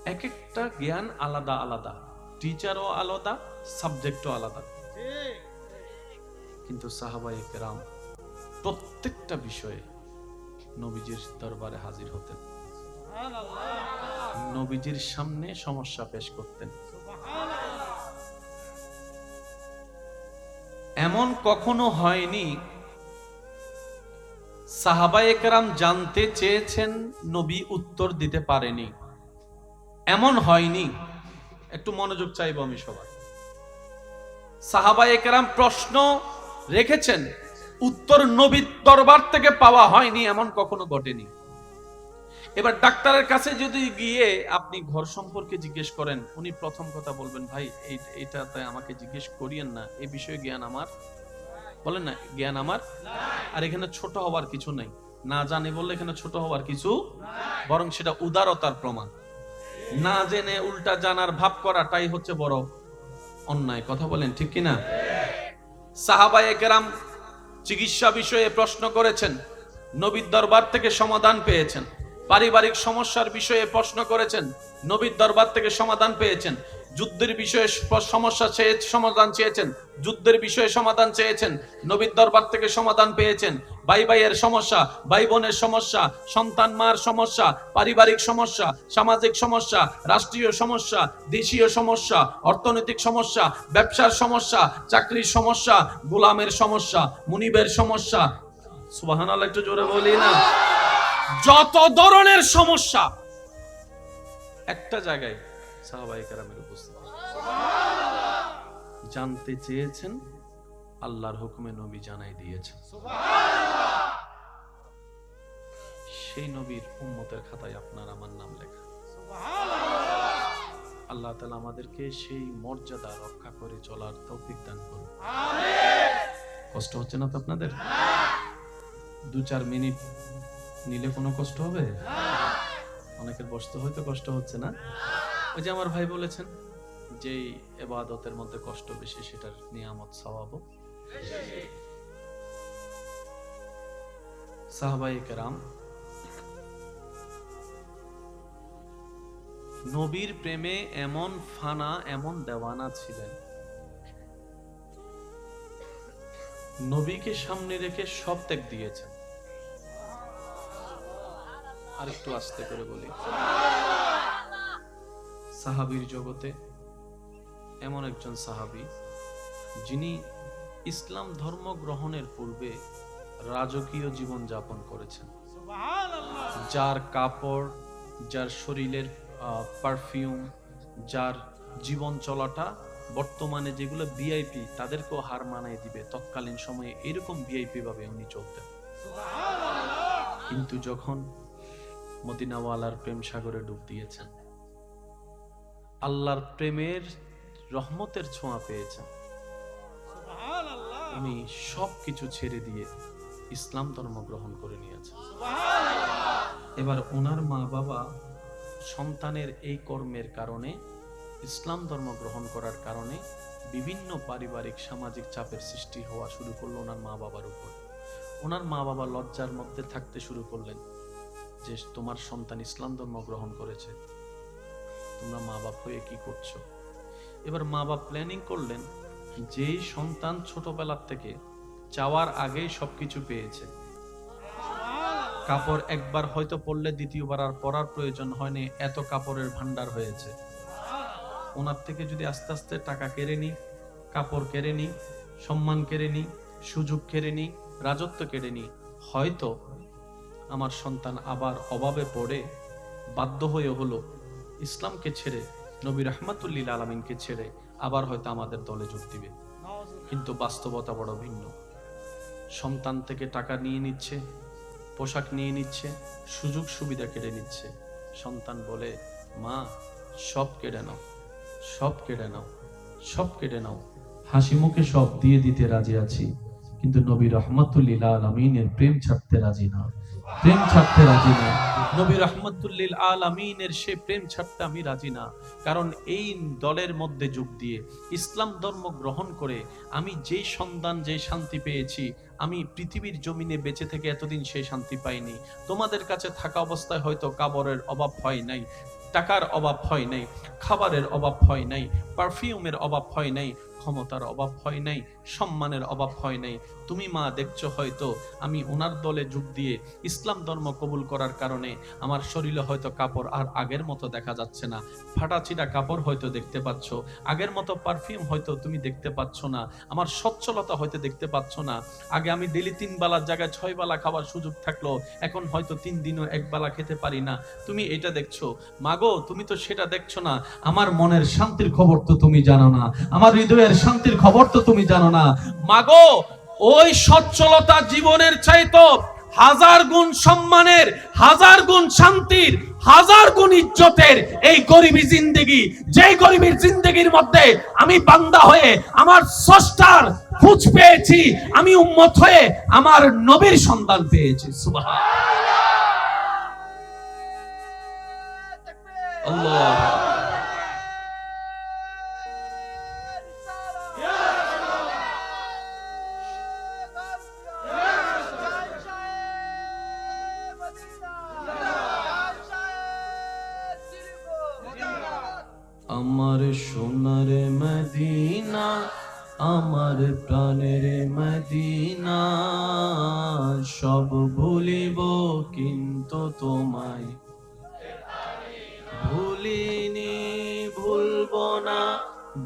এক একটা জ্ঞান আলাদা আলাদা টিচারও আলাদা সাবজেক্টও আলাদা কিন্তু সাহাবায়ে কেরাম প্রত্যেকটা বিষয়ে নবীজির দরবারে হাজির হতেন নবীজির সামনে সমস্যা পেশ করতেন এমন কখনো হয়নি সাহাবায়ে কেরাম জানতে চেয়েছেন নবী উত্তর দিতে পারেনি এমন হয়নি একটু মনোযোগ চাইবো আমি সবাই সাহাবায়ে কেরাম প্রশ্ন রেখেছেন উত্তর নবীর দরবার থেকে পাওয়া হয়নি এমন কখনো ঘটেনি এবার ডাক্তারের কাছে যদি গিয়ে আপনি ঘর সম্পর্কে জিজ্ঞেস করেন, উনি প্রথম কথা বলবেন, ভাই এইটাতে আমাকে জিজ্ঞেস করিয়েন না, এই বিষয়ে জ্ঞান আমার, বলেন না, জ্ঞান আমার। আর এখানে ছোট হওয়ার কিছু নাই, না জানি বললে এখানে ছোট হওয়ার কিছু, বরং সেটা উদারতার প্রমাণ। না জেনে উল্টা জানার ভাব করাটাই হচ্ছে বড় অন্যায়। কথা বলেন ঠিক কিনা? সাহাবায়ে কেরাম চিকিৎসা বিষয়ে প্রশ্ন করেছেন, নবীর দরবার থেকে সমাধান পেয়েছেন। পারিবারিক সমস্যার বিষয়ে প্রশ্ন করেছেন, নবীর দরবার থেকে সমাধান পেয়েছেন। যুদ্ধের বিষয়ে সমস্যা সমাধান চেয়েছেন, যুদ্ধের বিষয়ে সমাধান চেয়েছেন, নবীর দরবার থেকে সমাধান পেয়েছেন। ভাই ভাইয়ের সমস্যা, ভাই বোনের সমস্যা, সন্তান মার সমস্যা, পারিবারিক সমস্যা, সামাজিক সমস্যা, রাষ্ট্রীয় সমস্যা, দেশীয় সমস্যা, অর্থনৈতিক সমস্যা, ব্যবসার সমস্যা, চাকরির সমস্যা, গোলামের সমস্যা, মুনিবের সমস্যা, সুবহানাল্লাহ একটু জোরে বলি না, যত ধরনের সমস্যা একটা জায়গায় সাহাবায়ে কেরামের উপস্থিত জানতে চেয়েছেন, আল্লাহর হুকুমে নবী জানাই দিয়েছেন। সেই নবীর উম্মতের খাতায় আপনার আমার নাম লেখা। আল্লাহ তাআলা আমাদেরকে সেই মর্যাদা রক্ষা করে চলার তৌফিক দান করুন। কষ্ট হচ্ছে না তো আপনাদের? 2-4 মিনিট নিলে কোনো কষ্ট হবে? অনেকের বসতে হয়তো কষ্ট হচ্ছে না। ওই যে আমার ভাই বলেছেন, যে ইবাদতের মধ্যে কষ্ট বেশি সেটার নিয়ামত সওয়াবও। সাহাবায়ে কেরাম নবীর প্রেমে এমন ফানা, এমন দেওয়ানা ছিলেন, নবীকে সামনে রেখে সব ত্যাগ দিয়েছেন। আর একটু আস্তে করে বলি, সাহাবীর জগতে এমন একজন সাহাবী যিনি ইসলাম ধর্ম গ্রহণের পূর্বে রাজকীয় জীবন যাপন করেছেন, যার কাপড়, যার শরীরের পারফিউম, যার জীবন চলাটা বর্তমানে যেগুলো ভিআইপি তাদেরকেও হার মানায় দিবে, তৎকালীন সময়ে এরকম ভিআইপি ভাবে উনি চলতেন। কিন্তু যখন মদিনাওয়ালার প্রেম সাগরে ডুব দিয়েছেন, আল্লাহর প্রেমের রহমতের ছোঁয়া পেয়েছেন, উনি সবকিছু ছেড়ে দিয়ে ইসলাম ধর্ম গ্রহণ করে নিয়েছেন। এবার ওনার মা বাবা সন্তানের এই কর্মের কারণে, ইসলাম ধর্ম গ্রহণ করার কারণে বিভিন্ন পারিবারিক সামাজিক চাপের সৃষ্টি হওয়া শুরু করলো ওনার মা বাবার উপর। ওনার মা বাবা লজ্জার মধ্যে থাকতে শুরু করলেন যে তোমার সন্তান ইসলাম ধর্ম গ্রহণ করেছে, তোমরা মা বাপ হয়ে কি করছো? এবার মা বাপ প্ল্যানিং করলেন, যেই সন্তান ছোটবেলার থেকে চাওয়ার আগেই সবকিছু পেয়েছে, কাপড় একবার হয়তো পরলে দ্বিতীয়বার আর পরার প্রয়োজন হয়নি, এত কাপড়ের ভান্ডার হয়েছে, ওনার থেকে যদি আস্তে আস্তে টাকা কেড়ে নি, কাপড় কেড়ে নি, সম্মান কেড়ে নি, সুযোগ কেড়ে নি, রাজত্ব কেড়ে নি, হয়তো আমার সন্তান আবার অভাবে পড়ে বাধ্য হয়ে হলো ইসলামকে ছেড়ে, নবী রাহমাতুল লিল আলামিনকে ছেড়ে আবার হয়তো আমাদের দলে যোগ দিবে। কিন্তু বাস্তবতা বড় ভিন্ন। সন্তান থেকে টাকা নিয়ে নিচ্ছে, পোশাক নিয়ে নিচ্ছে, সুযোগ সুবিধা কেড়ে নিচ্ছে। সন্তান বলে, মা সব কেড়ে নাও, সব কেড়ে নাও, সব কেড়ে নাও, হাসি মুখে সব দিয়ে দিতে রাজি আছি, কিন্তু নবী রাহমাতুল লিল আলামিনের প্রেম ছাড়তে রাজি না, প্রেম ছাড়তে রাজি না। নবী রাহমাতুল লিল আলামিনের সে প্রেম ছাড়তে আমি রাজি না। কারণ এই দলের মধ্যে যোগ দিয়ে ইসলাম ধর্ম গ্রহণ করে আমি যেই সন্ধান, যেই শান্তি পেয়েছি, আমি পৃথিবীর জমিনে বেঁচে থেকে এতদিন সেই শান্তি পাইনি। তোমাদের কাছে থাকা অবস্থায় হয়তো কাপড়ের অভাব হয় নাই, টাকার অভাব হয় নাই, খাবারের অভাব হয় নাই, পারফিউমের অভাব হয় নাই, ক্ষমতার অভাব হয় নাই, সম্মানের অভাব হয় নাই। তুমি মা দেখছো হয়তো আমি ওনার দলে যোগ দিয়ে ইসলাম ধর্ম কবুল করার কারণে আমার শরীরে হয়তো কাপড় আর আগের মতো দেখা যাচ্ছে না, ফাটাচিটা কাপড় হয়তো দেখতে পাচ্ছ, আগের মতো পারফিউম হয়তো তুমি দেখতে পাচ্ছ না, আমার সচ্ছলতা হয়তো দেখতে পাচ্ছ না। আগে আমি ডেলি 3 বেলার জায়গায় 6 বেলা খাবার সুযোগ থাকলো, এখন হয়তো 3 দিনও 1 বেলা খেতে পারি না। তুমি এটা দেখছো, মাগো তুমি তো সেটা দেখছো না। আমার মনের শান্তির খবর তো তুমি জানো না, আমার হৃদয়ের শান্তির খবর তো তুমি জানো না। মাগো ওই সচ্ছলতা জীবনের চাইতো হাজার গুণ সম্মানের, হাজার গুণ শান্তির, হাজার গুণ ইজ্জতের এই গরিবী জিন্দেগি, যেই গরিবীর জিন্দেগির মধ্যে আমি বান্দা হয়ে আমার স্রষ্টার খোঁজ পেয়েছি, আমি উম্মত হয়ে আমার নবীর সন্ধান পেয়েছি। সুবহানাল্লাহ। আল্লাহ আমার সোনার মদিনা, আমার প্রাণের মদিনা, সব ভুলিব কিন্তু তোমায় ভুলিনি, ভুলবো না,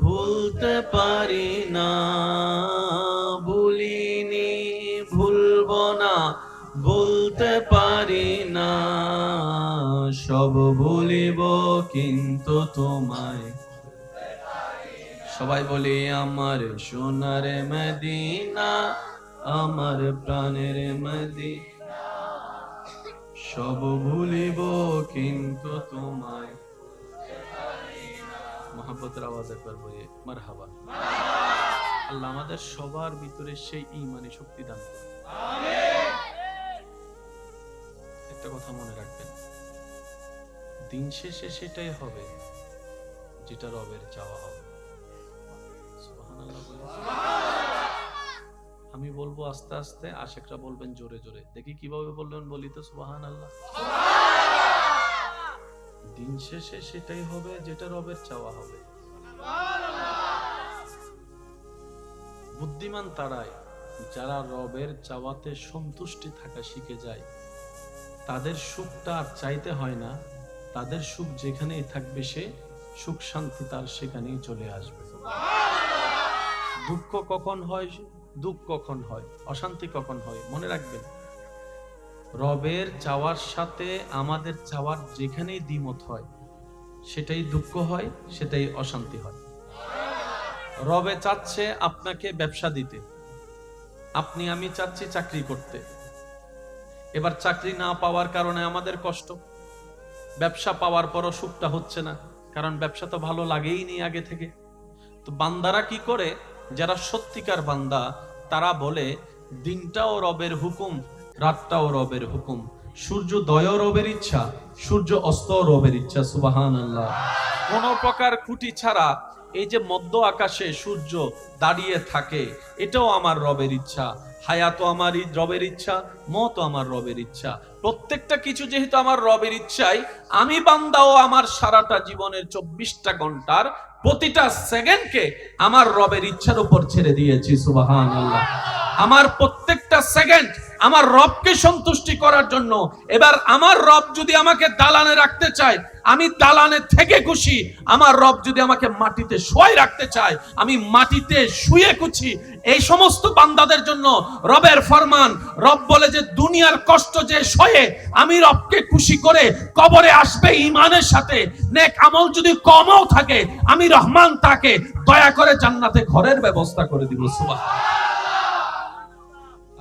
ভুলতে পারি না, ভুলিনি, ভুলবো না, ভুলতে পারি না, সব ভুলিব কিন্তু তোমায়। সবাই বলি আমার সোনার মদিনা, আমার প্রাণের মদিনা, সব ভুলিব কিন্তু তোমায়। মহব্বতের আওয়াজ একবার বলি মারহাবা। আল্লাহ আমাদের সবার ভিতরে সেই ঈমানি শক্তি দান করুন। একটা কথা মনে রাখবেন, দিন শেষে সেটাই হবে যেটা রবের চাওয়া হবে। সুবহানাল্লাহ বলে। আমি বলবো আস্তে আস্তে, আশেকরা বলবেন জোরে জোরে। দেখি কিভাবে বলবেন, বলি তো সুবহানাল্লাহ। দিন শেষে সেটাই হবে যেটা রবের চাওয়া হবে। বুদ্ধিমান তারাই যারা রবের চাওয়াতে সন্তুষ্টি থাকা শিখে যায়। তাদের সুখটা আর চাইতে হয় না, তাদের সুখ যেখানেই থাকবে সে সুখ শান্তি তার সেখানেই চলে আসবে। দুঃখ কখন হয়, দুঃখ কখন হয়, অশান্তি কখন হয়, মনে রাখবেন রবের চাওয়ার সাথে আমাদের চাওয়ার যেখানেই দ্বিমত হয় সেটাই দুঃখ হয়, সেটাই অশান্তি হয়। রবে চাচ্ছে আপনাকে ব্যবসা দিতে, আপনি আমি চাচ্ছি চাকরি করতে। এবার চাকরি না পাওয়ার কারণে আমাদের কষ্ট, ব্যবসা পাওয়ার পরও সুখটা হচ্ছে না, কারণ ব্যবসা তো ভালো লাগেই নি আগে থেকে। তো বান্দারা কি করে, যারা সত্যিকার বান্দা তারা বলে দিনটাও রবের হুকুম, রাতটাও রবের হুকুম, সূর্যোদয়ও রবের ইচ্ছা, সূর্য অস্তও রবের ইচ্ছা। সুবহানাল্লাহ। কোন প্রকার খুঁটি ছাড়া এই যে মধ্য আকাশে সূর্য দাঁড়িয়ে থাকে, এটাও আমার রবের ইচ্ছা। হায়াতও আমার রবের ইচ্ছা, মতও আমার রবের ইচ্ছা। প্রত্যেকটা কিছু যেহেতু আমার রবের ইচ্ছাই, আমি বান্দাও আমার সারাটা জীবনের 24টা ঘন্টার প্রতিটা সেকেন্ডকে আমার রবের ইচ্ছার উপর ছেড়ে দিয়েছি। সুবহানাল্লাহ। আমার প্রত্যেকটা সেকেন্ড আমার রবকে সন্তুষ্টি করার জন্য। এবার আমার রব যদি আমাকে দালানে রাখতে চায়, আমি দালানে থেকে খুশি। আমার রব যদি আমাকে মাটিতে শুয়ে রাখতে চায়, আমি মাটিতে শুয়ে খুশি। এই সমস্ত বান্দাদের জন্য রবের ফরমান, রব বলে যে দুনিয়ার কষ্ট যে সয়ে আমি রবকে খুশি করে কবরে আসবে ঈমানের সাথে। নেক আমল যদি কমও থাকে, আমি রহমান তাকে দয়া করে জান্নাতে ঘরের ব্যবস্থা করে দিব। সুবহানাল্লাহ।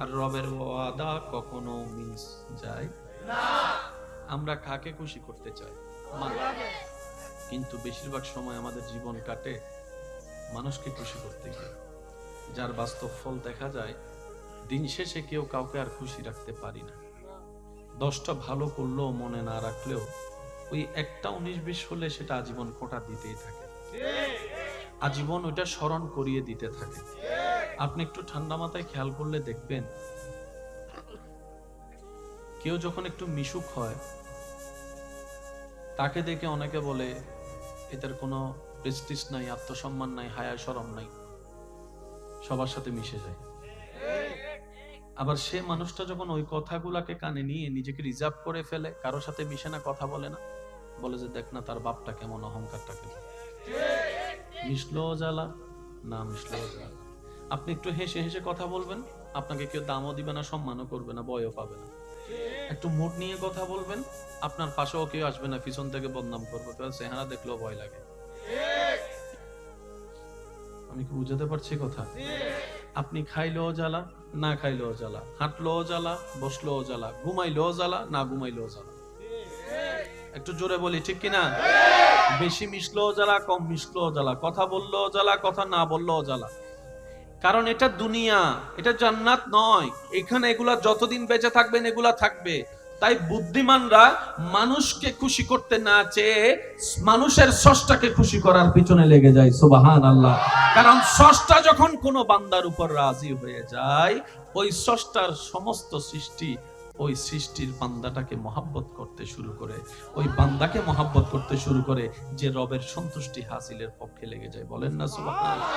আর রবের ওয়াদা কখনো মিস যায় না। আমরা কাকে খুশি করতে চাই? কিন্তু বেশিরভাগ সময় আমাদের জীবন কাটে মানুষকে খুশি করতে গিয়ে, যার বাস্তব ফল দেখা যায় দিন শেষে কেউ কাউকে আর খুশি রাখতে পারি না। 10টা ভালো করলেও মনে না রাখলেও ওই একটা 19-20 হলে সেটা আজীবন খোঁটা দিতেই থাকে, আজীবন ওইটা স্মরণ করিয়ে দিতে থাকে। আপনি একটু ঠান্ডা মাথায় খেয়াল করলে দেখবেন, কেউ যখন একটু মিশুক হয় তাকে দেখে অনেকে বলে এদের কোনো প্রেস্টিজ নাই, আত্মসম্মান নাই, হায়া শরম নাই, সবার সাথে মিশে যায়। আবার সে মানুষটা যখন ওই কথাগুলাকে কানে নিয়ে নিজেকে রিজার্ভ করে ফেলে, কারোর সাথে মিশে না, কথা বলে না, বলে যে দেখ না তার বাপটা কেমন, অহংকারটা কেমন, মিশলো জ্বালা, না মিশলো জ্বালা। আপনি একটু হেসে হেসে কথা বলবেন, আপনাকে কেউ দামও দিবে না, সম্মানও করবে না, ভয়ও পাবে না। একটু মুড নিয়ে কথা বলবেন, আপনার পাশেও কেউ আসবে না, পিছন থেকে বদনাম করবে, চেহারা দেখলেও ভয় লাগে। আমি কি বুঝাতে পারছি কথা? আপনি খাইলেও জ্বালা, না খাইলেও জ্বালা, হাঁটলেও জ্বালা, বসলেও জ্বালা, ঘুমাইলেও জ্বালা, না ঘুমাইলেও জ্বালা। একটু জোরে বলি, ঠিক কিনা? বেশি মিশলেও জ্বালা, কম মিশলেও জ্বালা, কথা বললেও জ্বালা, কথা না বললেও জ্বালা। কারণ এটা দুনিয়া, এটা জান্নাত নয়। এখানে এগুলা যতদিন বেঁচে থাকবেন এগুলা থাকবে। তাই বুদ্ধিমানরা মানুষকে খুশি করতে না চেয়ে মানুষের স্রষ্টাকে খুশি করার পিছনে লেগে যায়। সুবহানাল্লাহ। কারণ স্রষ্টা যখন কোনো বান্দার উপর রাজি হয়ে যায়, ওই স্রষ্টার সমস্ত সৃষ্টি ওই সৃষ্টির বান্দাটাকে মহাব্বত করতে শুরু করে, ওই বান্দাকে মহাব্বত করতে শুরু করে, যে রবের সন্তুষ্টি হাসিলের পক্ষে লেগে যায়। বলেন না সুবহানাল্লাহ।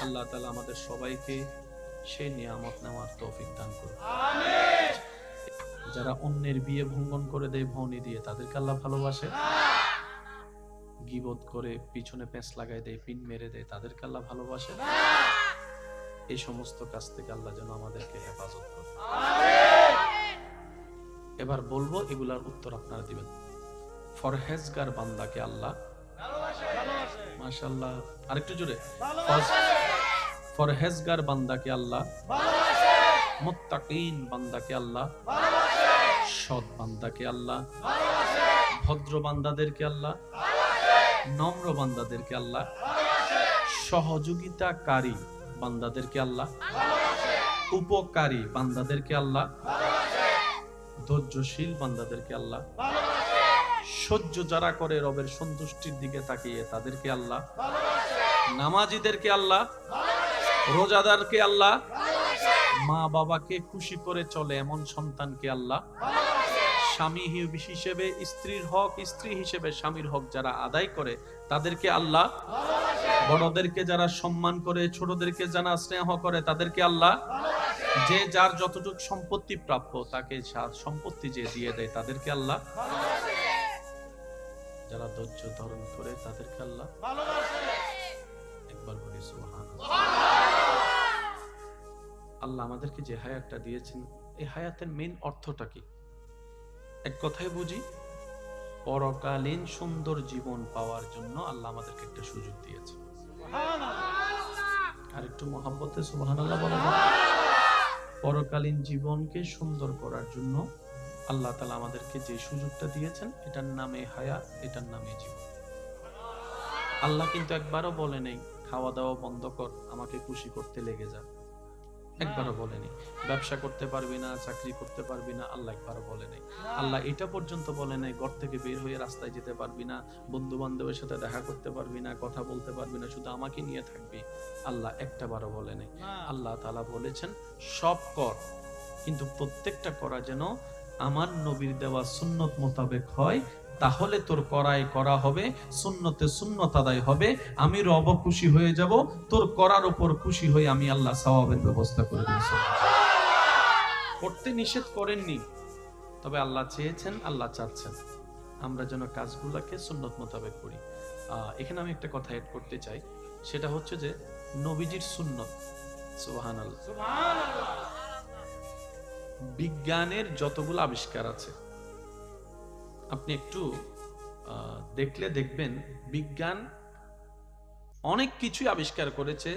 আল্লাহ তাআলা আমাদের সবাইকে সেই নিয়ামত নেওয়ার তৌফিক দান করুন। আমিন। যারা অন্যের বিয়ে ভঙ্গন করে দেয় ভৌনি দিয়ে, তাদেরকে আল্লাহ ভালোবাসে। গীবত করে পিছনে পেঁচ লাগায় দেয়, পিন মেরে দেয়, তাদেরকে আল্লাহ ভালোবাসে। এই সমস্ত কাজ থেকে আল্লাহ যেন আমাদেরকে হেফাজত করে। এবার বলবো, এগুলার উত্তর আপনারা দিবেন। ফরহেজগার বান্দাকে আল্লাহ ভালোবাসে। মাশাআল্লাহ, আরেকটু জোরে। ফরহেজগার বান্দাকে আল্লাহ ভালোবাসে। মুত্তাকিন বান্দাকে আল্লাহ ভালোবাসে। সৎ বান্দাকে আল্লাহ ভালোবাসে। ভদ্র বান্দাদেরকে আল্লাহ ভালোবাসে। নম্র বান্দাদেরকে আল্লাহ ভালোবাসে। সহযোগিতাকারী বান্দাদেরকে আল্লাহ ভালোবাসে। উপকারী বান্দাদেরকে আল্লাহ ভালোবাসে। ধৈর্যশীল বান্দাদেরকে আল্লাহ ভালোবাসে। সহ্য যারা করে রবের সন্তুষ্টির দিকে তাকিয়ে, তাদেরকে আল্লাহ ভালোবাসে। নামাজীদেরকে আল্লাহ ভালোবাসে। রোজাদারকে আল্লাহ ভালোবাসে। মা বাবাকে খুশি করে চলে এমন সন্তানকে আল্লাহ ভালোবাসে। স্বামী হিসেবে স্ত্রীর হক, স্ত্রী হিসেবে স্বামীর হক যারা আদায় করে, তাদেরকে আল্লাহ ভালোবাসে। বড়দেরকে যারা সম্মান করে, ছোটদেরকে যারা স্নেহ করে, তাদেরকে আল্লাহ ভালোবাসে। যে যার যতটুকু সম্পত্তি প্রাপ্য তাকে সম্পত্তি যে দিয়ে দেয়, তাদেরকে আল্লাহ ভালোবাসে। যারা ধৈর্য ধারণ করে, তাদেরকে আল্লাহ ভালোবাসে। একবার বলি সুবহানাল্লাহ। আল্লাহ আমাদেরকে যে হায়াতটা দিয়েছেন, এই হায়াতের মেইন অর্থটা কি? এক কথায় বুঝি, পরকালীন সুন্দর জীবন পাওয়ার জন্য আল্লাহ আমাদেরকে একটা সুযোগ দিয়েছে। আর একটু মহব্বতে সুবহানাল্লাহ বলা যায়। পরকালীন জীবনকে সুন্দর করার জন্য আল্লাহ তাআলা আমাদেরকে যে সুযোগটা দিয়েছেন, এটার নামে হায়াত, এটার নামে জীবন। আল্লাহ কিন্তু একবারও বলে নেই খাওয়া দাওয়া বন্ধ কর, আমাকে খুশি করতে লেগে যা। একবারও বলেনি। ব্যবসা করতে পারবি না, চাকরি করতে পারবি না, আল্লাহ একবারও বলে নাই। আল্লাহ এটা পর্যন্ত বলে নাই ঘর থেকে বের হয়ে রাস্তায় যেতে পারবি না, বন্ধু বান্ধবের সাথে দেখা করতে পারবি না, কথা বলতে পারবি না, শুধু আমাকে নিয়ে থাকবি। আল্লাহ একটাবারও বলে নাই। আল্লাহ তাআলা বলেছেন সব কর, কিন্তু প্রত্যেকটা করা যেন আমার নবীর দেওয়া সুন্নত মোতাবেক হয়, তাহলে তোর করা হবে, সুন্নতে সুন্নত আদায় হবে, আমি রব খুশি হয়ে যাব, তোর করার উপর খুশি হয়ে আমি আল্লাহ সওয়াবের ব্যবস্থা করে দিয়েছি। করতে নিষেধ করেননি, তবে আল্লাহ চেয়েছেন, আল্লাহ চাচ্ছেন আমরা যেন কাজগুলোকে সুন্নত মোতাবেক করি। এখানে আমি একটা কথা এড করতে চাই, সেটা হচ্ছে যে নবীজির সুন্নত। সুবহানাল্লাহ। বিজ্ঞানের যতগুলো আবিষ্কার আছে, আপনি একটু দেখলে দেখবেন বিজ্ঞান অনেক কিছুই আবিষ্কার করেছে,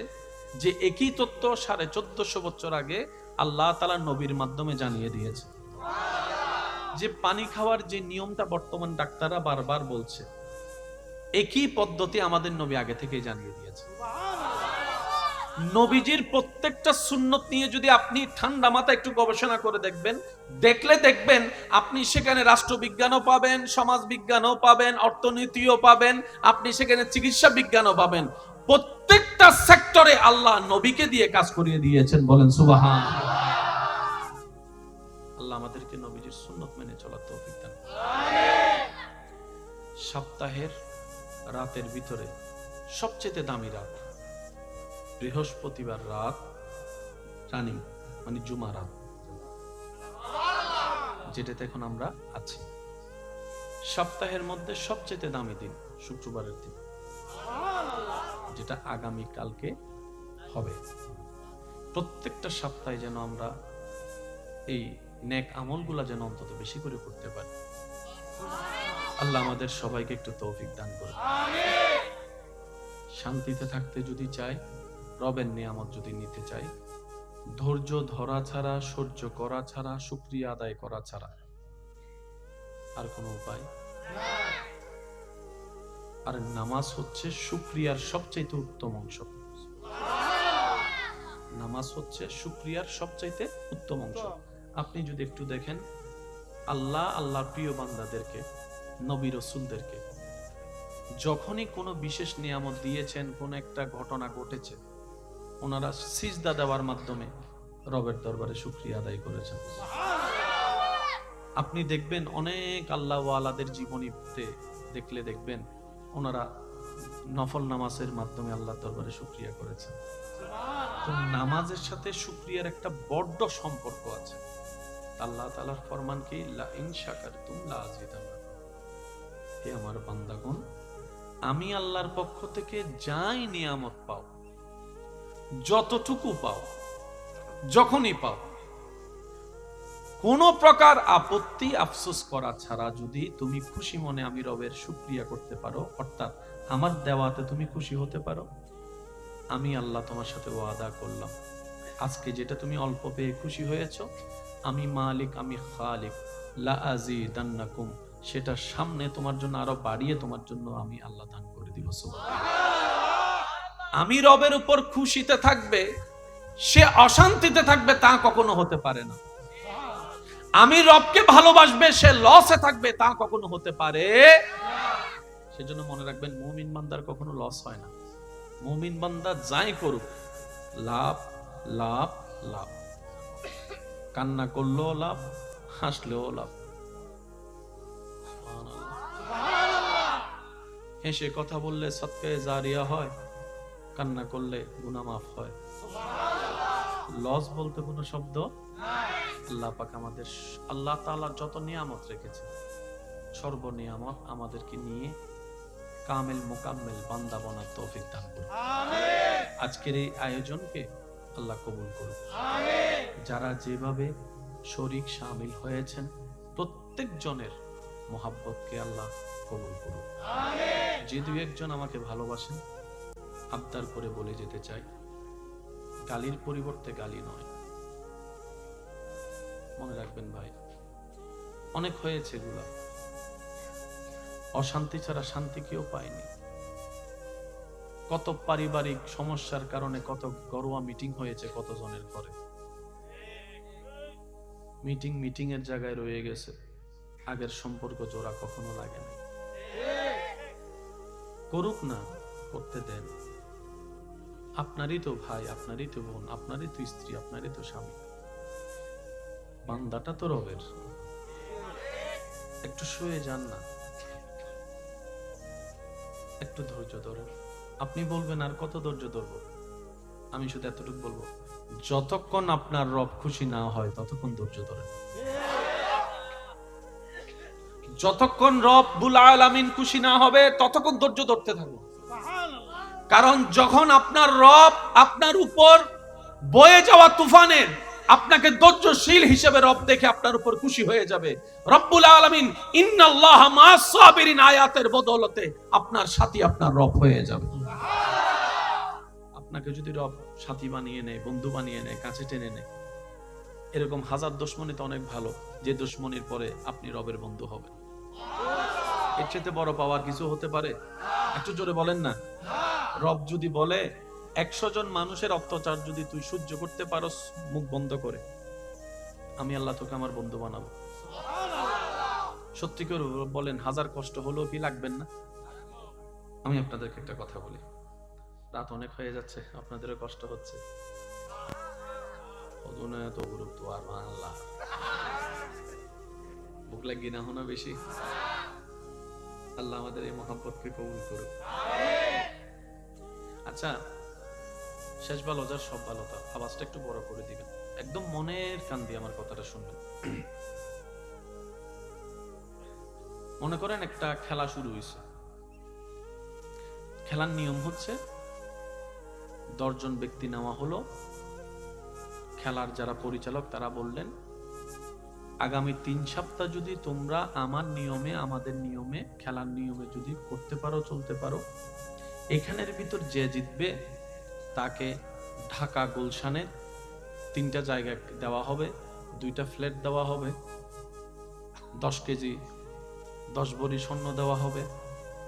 যে একই তত্ত্ব 1450 বছর আগে আল্লাহ তাআলা নবীর মাধ্যমে জানিয়ে দিয়েছে। যে পানি খাওয়ার যে নিয়মটা বর্তমান ডাক্তাররা বারবার বলছে, একই পদ্ধতি আমাদের নবী আগে থেকেই জানিয়ে দিয়েছে। নবীজির প্রত্যেকটা সুন্নত নিয়ে যদি আপনি ঠান্ডা মাথায় একটু গবেষণা করে দেখবেন, দেখবেন আপনি সেখানে রাষ্ট্রবিজ্ঞানও পাবেন, সমাজ বিজ্ঞানও পাবেন, অর্থনীতিও পাবেন, আপনি সেখানে চিকিৎসা বিজ্ঞানও পাবেন। প্রত্যেকটা সেক্টরে আল্লাহ নবীকে দিয়ে কাজ করিয়ে দিয়েছেন। বলেন সুবহানাল্লাহ। আল্লাহ আমাদেরকে নবীজির সুন্নত মেনে চলার তৌফিক দান করুন। আমিন। সপ্তাহের রাতের ভিতরে সবচেয়ে দামি রাত বৃহস্পতিবার রাত, রানিং মানে জুমা রাত, যেটাতে এখন আমরা আছি। সপ্তাহের মধ্যে সবচেয়ে দামি দিন শুক্রবারের দিন, যেটা আগামী কালকে হবে। প্রত্যেকটা সপ্তাহে যেন আমরা এই নেক আমলগুলা যেন অন্তত বেশি করে করতে পারি। আল্লাহ আমাদের সবাইকে একটু তৌফিক দান করুন। শান্তিতে থাকতে যদি চাই, রবের নিয়ামত যদি নিতে চাই, ধৈর্য ধরা ছাড়া, সহ্য করা ছাড়া, শুকরিয়া আদায় করা ছাড়া আর কোনো উপায়। আর নামাজ হচ্ছে শুকরিয়ার সবচাইতে উত্তম অংশ। নামাজ হচ্ছে শুকরিয়ার সবচাইতে উত্তম অংশ। আপনি যদি একটু দেখেন, আল্লাহ আল্লাহর প্রিয় বান্দাদেরকে, নবী রাসূলদেরকে যখনই কোনো বিশেষ নিয়ামত দিয়েছেন, কোন একটা ঘটনা ঘটেছে, ওনারা সিজদা দেওয়ার মাধ্যমে রবের দরবারে শুকরিয়া আদায় করেছেন। আপনি দেখবেন অনেক আল্লাহ ওয়ালাদের জীবনীতে দেখলে দেখবেন ওনারা নফল নামাজের মাধ্যমে আল্লাহর দরবারে শুকরিয়া করেছেন। তো নামাজের সাথে শুকরিয়ার একটা বড় সম্পর্ক আছে। আল্লাহ তাআলার ফরমান কি, লা ইন শাকারতুম লা আযীদান্নাকুম। হে আমার বান্দাগণ, আমি আল্লাহর পক্ষ থেকে যাই নিয়ামত পাও, যতটুকু পাও, যখনই পাও, কোন প্রকার আপত্তি আফসোস করা ছাড়া যদি তুমি খুশি মনে আমি রবের শুকরিয়া করতে পারো, অর্থাৎ আমার দেওয়াতে তুমি খুশি হতে পারো, আমি আল্লাহ তোমার সাথে ওয়াদা করলাম, আজকে যেটা তুমি অল্প পেয়ে খুশি হয়েছো, আমি মালিক, আমি খালিক, লা আযীদান্নাকুম, সেটা সামনে তোমার জন্য আরো বাড়িয়ে তোমার জন্য আমি আল্লাহ দান করে দিব। আমি রবের উপর খুশিতে থাকবে, সে অশান্তিতে থাকবে তা কখনো হতে পারে না। আমি রবকে ভালোবাসবে, সে লসে থাকবে তা কখনো হতে পারে। সেজন্য মনে রাখবেন, মুমিন বান্দার কখনো লস হয় না। মুমিন বান্দা যাই করুক, লাভ লাভ লাভ। কান্না করলেও লাভ, হাসলেও লাভ। হেসে কথা বললে সদকায়ে জারিয়া হয়, কান্না করলে গুনাহ মাফ হয়। লস বলতে কোনো শব্দ নাই। আল্লাহ পাক আমাদের, আল্লাহ তাআলা যত নিয়ামত রেখেছে, সর্ব নিয়ামত আমাদেরকে নিয়ে কামেল মুকাম্মেল বান্দা বানার তৌফিক দান করুন। আমিন। আজকের এই আয়োজনকে আল্লাহ কবুল করুন। আমিন। যারা যেভাবে শরীক শামিল হয়েছেন, প্রত্যেক জনের মহাব্বতকে আল্লাহ কবুল করুন। আমিন। যে দুই একজন আমাকে ভালোবাসেন, আবদার করে বলে যেতে চাই, গালির পরিবর্তে গালি নয়। মনে রাখবেন ভাই, অনেক হয়েছে এগুলা, অশান্তি ছাড়া শান্তি কেউ পায়নি। কত পারিবারিক সমস্যার কারণে কত গরুয়া মিটিং হয়েছে কত জনের ঘরে। মিটিং এর জায়গায় রয়ে গেছে, আগের সম্পর্ক জোড়া কখনো লাগে না। করুক না, করতে দেন। আপনারই তো ভাই, আপনারই তো বোন, আপনারই তো স্ত্রী, আপনারই তো স্বামী। বান্দাটা তো রবের। একটু শুয়ে যান না, একটু ধৈর্য ধরেন। আপনি বলবেন আর কত ধৈর্য ধরবো? আমি শুধু এতটুকু বলবো, যতক্ষণ আপনার রব খুশি না হয় ততক্ষণ ধৈর্য ধরেন। যতক্ষণ রব্বুল আলামিন খুশি না হবে ততক্ষণ ধৈর্য ধরতে থাকুন। কারণ যখন আপনার রব আপনার উপর বয়ে যাওয়া তুফানের আপনাকে ধৈর্যশীল হিসেবে রব দেখে আপনার উপর খুশি হয়ে যাবে। রব্বুল আলামিন ইন্নাল্লাহা মা'আস সাবিরিন আয়াতের বদৌলতে আপনার সাথী আপনার রব হয়ে যাবে। আপনাকে যদি রব সাথী বানিয়ে নেয়, বন্ধু বানিয়ে নেয়, কাছে টেনে নেয়, এরকম হাজার দুশমনী তো অনেক ভালো, যে দুশমনীর পরে আপনি রবের বন্ধু হবেন। এর চেয়ে বড় পাওয়ার কিছু হতে পারে? একটু জোরে বলেন না। রব যদি বলে 100 জন মানুষের অত্যাচার যদি তুই সহ্য করতে পারস মুখ বন্ধ করে, আমি আল্লাহ তোকে আমার বন্ধু বানাবো। সত্যি করে বলেন, হাজার কষ্ট হলেও কি লাগবেন না? আমি আপনাদেরকে একটা কথা বলি, রাত অনেক হয়ে যাচ্ছে, আপনাদেরও কষ্ট হচ্ছে। ভুক লাগি না হনো বেশি। আল্লাহ আমাদের এই মহব্বতকে কবুল করুক। আচ্ছা, শেষ ভালো যার সব ভালো তার। আওয়াজটা একটু বড় করে দিবেন, একদম মনের কান দিয়ে আমার কথাটা শুনবেন। মনে করেন একটা খেলা শুরু হয়েছে। খেলার নিয়ম হচ্ছে 10 জন ব্যক্তি নেওয়া হলো। খেলার যারা পরিচালক তারা বললেন, আগামী 3 সপ্তাহ যদি তোমরা আমার নিয়মে, আমাদের নিয়মে, খেলার নিয়মে যদি করতে পারো, চলতে পারো, এখানের ভিতর যে জিতবে তাকে ঢাকা গুলশানে 3টা জায়গা দেওয়া হবে, 2টা ফ্ল্যাট দেওয়া হবে, 10 কেজি 10 ভরি স্বর্ণ দেওয়া হবে,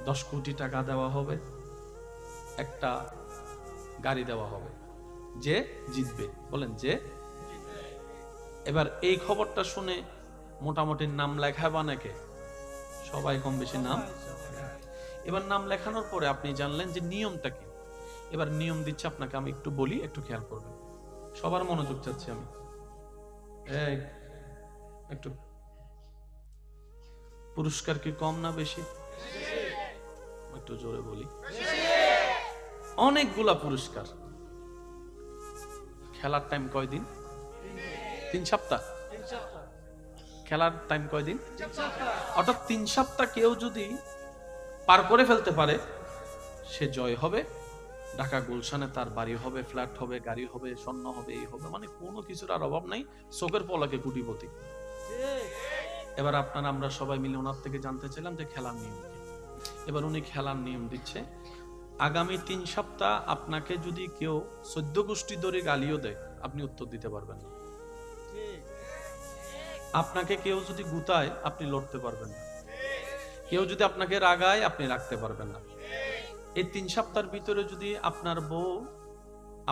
10 কোটি টাকা দেওয়া হবে, একটা গাড়ি দেওয়া হবে, যে জিতবে। বলেন যে। এবার এই খবরটা শুনে মোটামুটি নাম লেখায় বানাকে সবাই কম বেশি নাম। এবার নাম লেখানোর পরে আপনি জানলেন যে নিয়মটা কি। এবার নিয়ম দিচ্ছে আপনাকে, আমি একটু বলি, একটু খেয়াল করবেন, সবার মনোযোগ চাচ্ছি আমি। এই একটু, পুরস্কার কি কম না বেশি? একটু জোরে বলি। অনেকগুলা পুরস্কার। খেলার টাইম কয়দিন? 3 সপ্তাহ। খেলার টাইম কয়দিন? অর্থাৎ 3 সপ্তাহ কেউ যদি পার করে ফেলতে পারে সে জয় হবে। ঢাকা গুলশানে তার বাড়ি হবে, ফ্ল্যাট হবে, গাড়ি হবে, স্বর্ণ হবে, এই হবে, মানে কোনো কিছুর আর অভাব নাই, চোখের পলকে কোটিপতি। এবার আমরা সবাই মিলে ওনার থেকে জানতে চাইলাম যে খেলার নিয়ম কি। এবার উনি খেলার নিয়ম দিচ্ছে, আগামী 3 সপ্তাহ আপনাকে যদি কেউ 14 গোষ্ঠী ধরে গালিও দেয়, আপনি উত্তর দিতে পারবেন না। আপনাকে কেউ যদি গুতায়, আপনি লড়তে পারবেন না। কেউ যদি আপনাকে রাগায়, আপনি রাখতে পারবেন না। এই 3 সপ্তাহের ভিতরে যদি আপনার বউ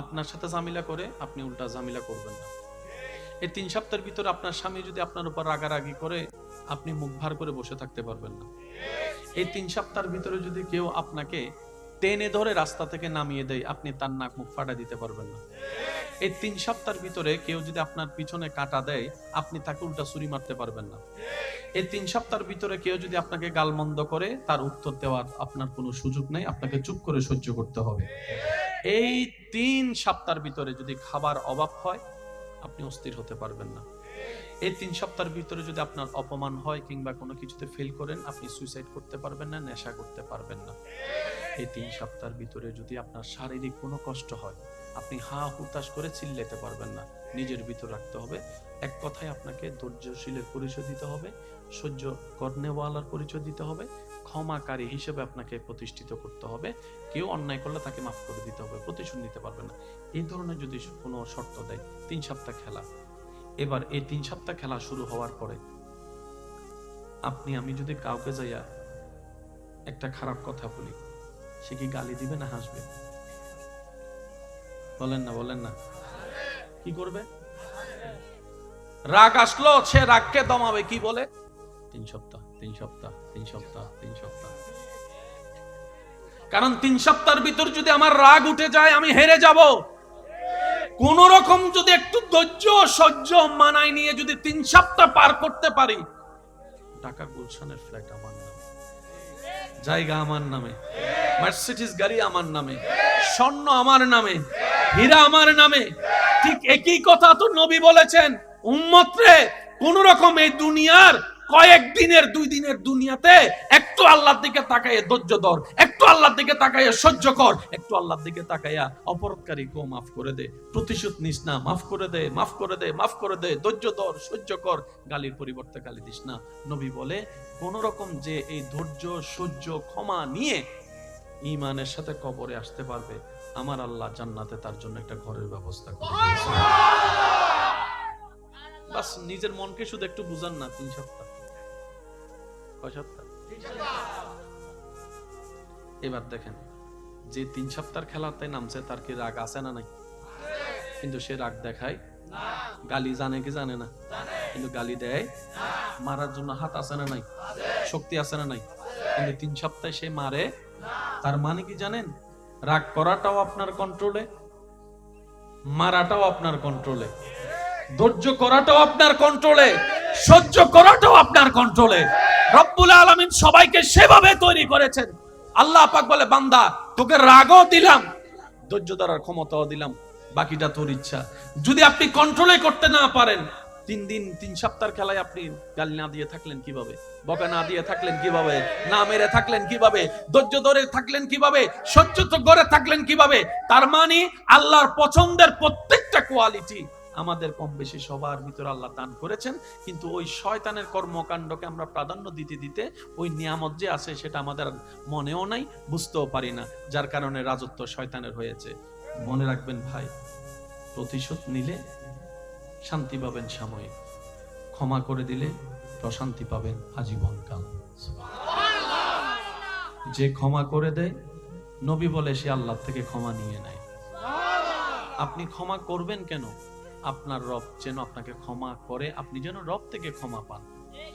আপনার সাথে ঝামেলা করে, আপনি উল্টা ঝামেলা করবেন না। এই 3 সপ্তাহের ভিতরে আপনার স্বামী যদি আপনার উপর রাগারাগি করে, আপনি মুখ ভার করে বসে থাকতে পারবেন না। এই 3 সপ্তাহের ভিতরে যদি কেউ আপনাকে টেনে ধরে রাস্তা থেকে নামিয়ে দেয়, আপনি তার নাক মুখ ফাটা দিতে পারবেন না। এই 3 সপ্তাহের ভিতরে কেউ যদি আপনার পিছনে কাটা দেয়, আপনি তাকে উল্টা ছুরি মারতে পারবেন না। এই 3 সপ্তাহের ভিতরে কেউ যদি আপনাকে গালমন্দ করে, তার উত্তর দেওয়ার আপনার কোনো সুযোগ নেই, আপনাকে চুপ করে সহ্য করতে হবে। এই 3 সপ্তাহের ভিতরে যদি খাবার অভাব হয়, আপনি অস্থির হতে পারবেন না। এই 3 সপ্তাহের ভিতরে যদি আপনার অপমান হয় কিংবা কোনো কিছুতে ফেল করেন, আপনি সুইসাইড করতে পারবেন না, নেশা করতে পারবেন না। এই 3 সপ্তাহের ভিতরে যদি আপনার শারীরিক কোনো কষ্ট হয়, আপনি হা হুতাশ করে চিল্লাতে পারবেন না, নিজের ভিতর রাখতে হবে। এক কথায় আপনাকে ধৈর্যশীলের পরিচয় দিতে হবে, সহ্য করনেওয়ালার পরিচয় দিতে হবে, ক্ষমাকারী হিসেবে আপনাকে প্রতিষ্ঠিত করতে হবে। কেউ অন্যায় করলে তাকে মাফ করে দিতে হবে, প্রতিশোধ নিতে পারবে না। এই ধরনের যদি কোনো শর্ত দেয়, 3 সপ্তাহ খেলা। এবার এই 3 সপ্তাহ খেলা শুরু হওয়ার পরে আমি যদি কাউকে যাইয়া একটা খারাপ কথা বলি, সে কি গালি দিবে না হাসবে? বলেন না কি করবে? রাগ আসলো, সে রাগকে দমাবে, কি বলে? 3 সপ্তাহ। কারণ 3 সপ্তাহের ভিতর যদি আমার রাগ উঠে যায়, আমি হেরে যাব। কোন রকম যদি একটু ধৈর্য সহ্য মানায় নিয়ে যদি 3 সপ্তাহ পার করতে পারি, ঢাকা গুলশানের ফ্ল্যাট আমার নামে, জায়গা আমার নামে, মার্সিডিজ গাড়ি আমার নামে, স্বর্ণ আমার নামে, হীরা আমার নামে। ঠিক একই কথা তো নবী বলেছেন, উম্মত রে, কোন রকম এই দুনিয়ার কয়েকদিনের 2 দিনের দুনিয়াতে একটু আল্লাহর দিকে তাকাইয়া ধৈর্য ধর, একটু আল্লাহর দিকে তাকাইয়া সহ্য কর, একটু আল্লাহর দিকে তাকাইয়া অপরাধকারী কো মাফ করে দে, প্রতিশোধ নিস না, মাফ করে দে, ধৈর্য ধর, সহ্য কর, গালির পরিবর্তে গালি দিস না। নবী বলে, কোন রকম যে এই ধৈর্য সহ্য ক্ষমা নিয়ে ঈমানের সাথে কবরে আসতে পারবে, আমার আল্লাহ জান্নাতে তার জন্য একটা ঘরের ব্যবস্থা করে দিয়েছে। বাস নিজের মনকে শুধু একটু বুঝান না। 3 সপ্তাহ, কয় সপ্তাহ? এবার দেখেন, যে 3 সপ্তাহের খেলাতে নামছে, তার কি রাগ আছে না নাই? কিন্তু সে রাগ দেখায় না। গালি জানে কি জানে না? কিন্তু গালি দেয়। মারার জন্য হাত আছে না নাই? শক্তি আছে না নাই? কিন্তু 3 সপ্তাহে সে মারে। তার মানে কি জানেন? রাগ করাটাও আপনার কন্ট্রোলে, মারাটাও আপনার কন্ট্রোলে, ধৈর্য করাটাও আপনার কন্ট্রোলে, সহ্য করাটাও আপনার কন্ট্রোলে। রব্বুল আলামিন সবাইকে সেভাবে তৈরি করেছেন। আল্লাহ পাক বলে, বান্দা, তোকে রাগও দিলাম, ধৈর্য ধরার ক্ষমতাও দিলাম, বাকিটা তোর ইচ্ছা। যদি আপনি কন্ট্রোলে করতে না পারেন, 3 সপ্তাহের খেলায় আপনি গালি না দিয়ে থাকলেন কিভাবে? বকা না দিয়ে থাকলেন কিভাবে? না মেরে থাকলেন কিভাবে? ধৈর্য ধরে থাকলেন কিভাবে? সহ্য করে থাকলেন কিভাবে? তার মানে আল্লাহর পছন্দের প্রত্যেকটা কোয়ালিটি আমাদের কম বেশি সবার ভিতরে আল্লাহ দান করেছেন, কিন্তু ওই শয়তানের কর্মকাণ্ডকে আমরা প্রাধান্য দিতে দিতে ওই নিয়ামত যে আছে সেটা আমাদের মনেও নাই, বুঝতেও পারি না, যার কারণে রাজত্ব শয়তানের হয়েছে। মনে রাখবেন ভাই, প্রতিশোধ নিলে শান্তি পাবেন সাময়িক, ক্ষমা করে দিলে প্রশান্তি পাবেন আজীবনকাল। যে ক্ষমা করে দেয়, নবী বলে সে আল্লাহ থেকে ক্ষমা নিয়ে নেয়। আপনি ক্ষমা করবেন কেন? আপনার রব যেন আপনাকে ক্ষমা করে, আপনি যেন রব থেকে ক্ষমা পান,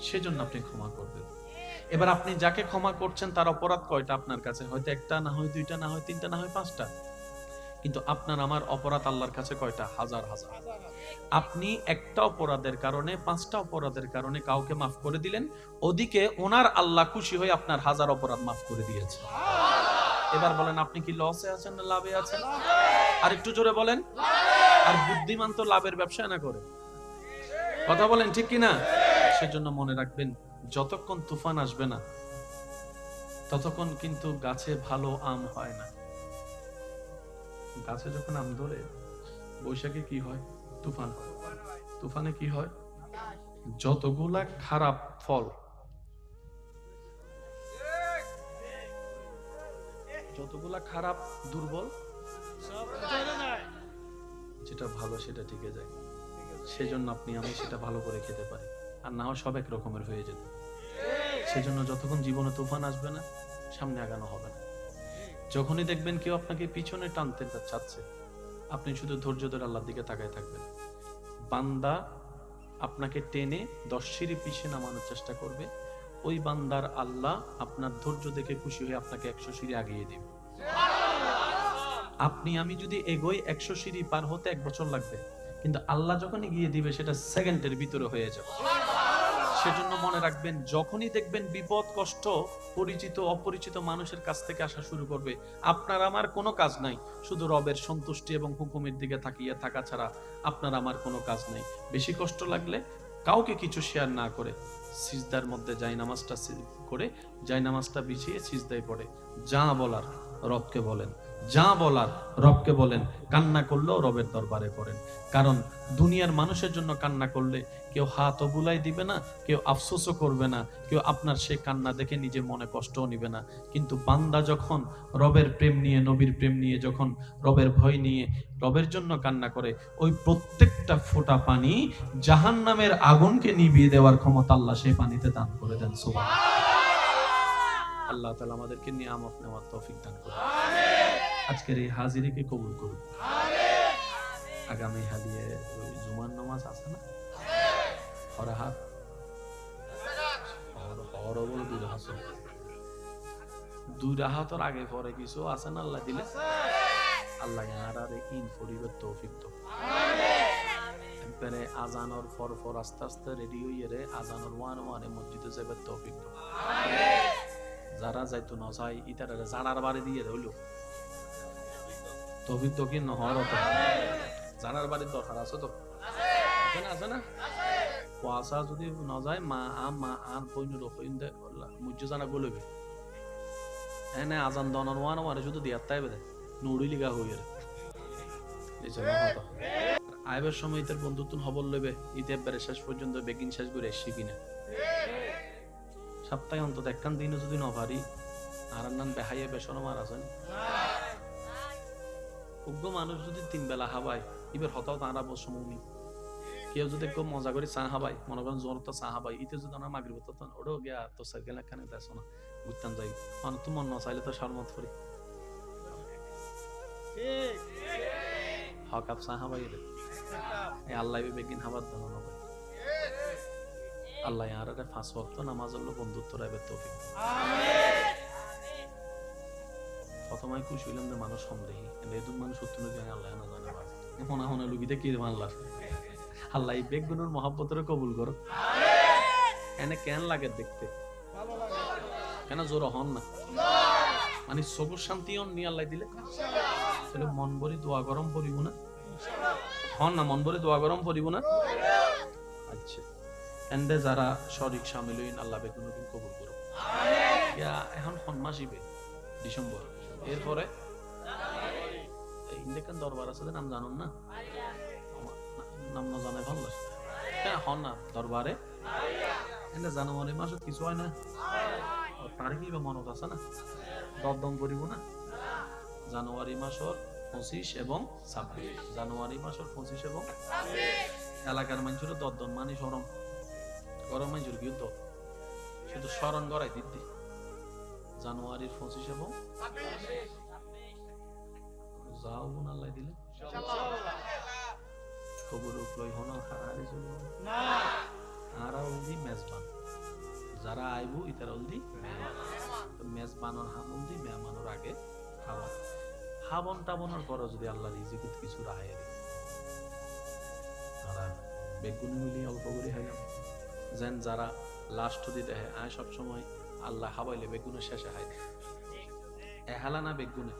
সেজন্য আপনি ক্ষমা করবেন। এবার আপনি যাকে ক্ষমা করছেন তার অপরাধ কয়টা আপনার কাছে? হয়তো একটা, না হয় দুইটা, না হয় তিনটা, না হয় পাঁচটা, কিন্তু আপনার আমার অপরাধ আল্লাহর কাছে কয়টা? হাজার হাজার। আপনি একটা অপরাধের কারণে, পাঁচটা অপরাধের কারণে কাউকে মাফ করে দিলেন, ওদিকে ওনার আল্লাহ খুশি হয়ে আপনার হাজার অপরাধ মাফ করে দিয়েছে। এবার বলেন, আপনি কি লসে আছেন না লাভে আছেন? আর একটু জোরে বলেন। আর বুদ্ধিমান তো লাভের ব্যবসা না করে। কথা বলেন ঠিক কিনা? সেজন্য মনে রাখবেন, যতক্ষণ তুফান আসবে না ততক্ষণ কিন্তু গাছে ভালো আম হয় না। গাছে যখন আম ধরে, বৈশাখে কি হয়? তুফান হয়। তুফানে কি হয়? যতগুলা খারাপ ফল, যতগুলা খারাপ দুর্বল, যেটা ভালো সেটা টিকে যায়। সেজন্য আপনি আমি সেটা ভালো করে খেতে পারি, আর না হয় সব এক রকমের হয়ে যেত। সেজন্য যতক্ষণ জীবনে তুফান আসবে না, সামনে আগানো হবে না। যখনই দেখবেন কেউ আপনাকে পিছনে টানতে চাচ্ছে, আপনি শুধু ধৈর্য ধরে আল্লাহর দিকে তাকায় থাকবেন। বান্দা আপনাকে টেনে 10 সিঁড়ি পিছিয়ে নামানোর চেষ্টা করবে, ওই বান্দার আল্লাহ আপনার ধৈর্য দেখে খুশি হয়ে আপনাকে 100 সিঁড়ি আগিয়ে দিবে। আপনি আমি যদি এগোই 100 সিঁড়ি পার হতে 1 বছর লাগবে, কিন্তু আল্লাহ যখন এগিয়ে দিবে সেটা সেকেন্ডের ভিতরে হয়ে যাবে। সেজন্য মনে রাখবেন, যখনই দেখবেন বিপদ কষ্ট পরিচিত অপরিচিত মানুষের কাছ থেকে আসা শুরু করবে, আপনার আমার কোনো কাজ নাই, শুধু রবের সন্তুষ্টি এবং হুকুমের দিকে তাকিয়ে থাকা ছাড়া আপনার আমার কোনো কাজ নাই। বেশি কষ্ট লাগলে কাউকে কিছু শেয়ার না করে সিজদার মধ্যে জায়নামাজটা করে, জায়নামাজটা বিছিয়ে সিজদায় পড়ে যা বলার রবকে বলেন, যা বলার রবকে বলেন। কান্না করলেও রবের দরবারে করেন, কারণ দুনিয়ার মানুষের জন্য কান্না করলে কেউ হাতও বুলাই দিবে না, কেউ আফসোসও করবে না, কেউ আপনার সে কান্না দেখে নিজে মনে কষ্টও নিবে না। কিন্তু বান্দা যখন রবের প্রেম নিয়ে, নবীর প্রেম নিয়ে, যখন রবের ভয় নিয়ে রবের জন্য কান্না করে, ওই প্রত্যেকটা ফোঁটা পানি জাহান্নামের আগুনকে নিভিয়ে দেওয়ার ক্ষমতা আল্লাহ সেই পানিতে দান করে দেন। সুবহানাল্লাহ। আল্লাহ তাআলা আমাদেরকে নিয়ামত নেওয়ার তৌফিক দান করুন। আজকের এই হাজিরিকে কবুল করুন। আগামী হালিয়ে ওই জুমার নামাজ আছে না? হরাহাত হরবল দুই রাহাত, দুই রাহাতর আগে পরে কিছু আছে না আল্লাহ দিলে? আল্লাহ ইয়ার আর ইন ফরিবের তৌফিক তো। একবারে আজানোর ফর আস্তে আস্তে রেডি হইয়ে রে আজানোর ওয়ানে মসজিদে যাবে তৌফিক তো। যারা যাইতো না যাই ইতারা জানার বাড়ি দিয়ে হইলো তৌফিক তো কি নহর তো। জানার বাড়ির দরকার আছে তো, আছে না? কুয়াশা যদি না যায় মা আন পইনু রকইন দে মুজ্জু জানা গলবে এনে আজান দনার ওয়ানে শুধু দিয়াত্তাই বেদে নুড়ি লিগা হইয়ে রে এজন্য হতো আইবার সময় ইতার বন্ধুত্ব হবল লইবে ইতে একবারে শেষ পর্যন্ত বেগিন শেষ করে এসছি কিনা। সপ্তাহে অন্তত একখান দিনও যদি না পারি, আর নাম বেহাইয়া বেসন মার আছেন উগ্র মানুষ যদি 3 বেলা হাবাই এবার হতাও তাঁরা বসমনি। কেউ যদি একটু মজা করে চা হাবাই, মনে করেন জোর তো চা হাবাই, ইতে যদি না মাগরিব তো ওটাও গিয়া তো সাইকেল একখানে দেখো না ঘুরতাম যাই, মানে তো মন না চাইলে তো শরমত করি হকাপ চা হাবাই রে আল্লাহ বেগিন হাবার দাও না ভাই। আল্লাহ আর 5 ওয়াক্ত নামাজ হলো বন্ধুত্ব রাইবে তৌফিক। প্রথমে খুশি হইলাম যে মানুষ সন্দেহী, এরকম মানুষ সত্য নয় আল্লাহ না জানে। এখন এখন লুকিতে কি মানলার আল্লাহ এই বেগুনের মহব্বতের কবুল করো। এনে কেন লাগে দেখতে, কেন জোর হন না, মানে সবুজ শান্তি নিয়ে আল্লাহ দিলে তাহলে মন ভরি দোয়া গরম পড়িব না, হন না মন ভরি দোয়া গরম পড়িব না। আচ্ছা এন্ডে যারা শরিক শামিল হইন আল্লাহ বেগুন কবুল করো। এখন মাসিবে ডিসেম্বর, এরপরে ইন্ডিয়ান দরবার আছে নাম জানুন না, নাম না জানাই ভালো হ্যাঁ হন না দরবারে এনে জানুয়ারি মাসে কিছু হয় না, তারিখ মনত আছে না, দরদম করিব না জানুয়ারি মাসের 25 এবং 26 জানুয়ারি মাসের 25 এবং এলাকার মানুষের দদ্দন মানে সরম গরম মানুষের কি তো শুধু স্মরণ করাই দিদি জানুয়ারির 25 এবং যাও বোন আল্লাহ দিলে খবর উঠলই হন হারারে চলব না আরা উলদি মেজবান যারা আইবু ইতার উলদি মেজবানর হামুলদি মেহমানের আগে খাওয়া হাবন টাবনের পর যদি আল্লাহ রিজিকুত কিছু রাহে আর বেগুনি মিলি অল্প করে খাইলাম যেন যারা লাস্ট দিতে হয় আয় সবসময় আল্লাহ হাবাইলে বেগুনের শেষে হয় এহালা না বেগুনে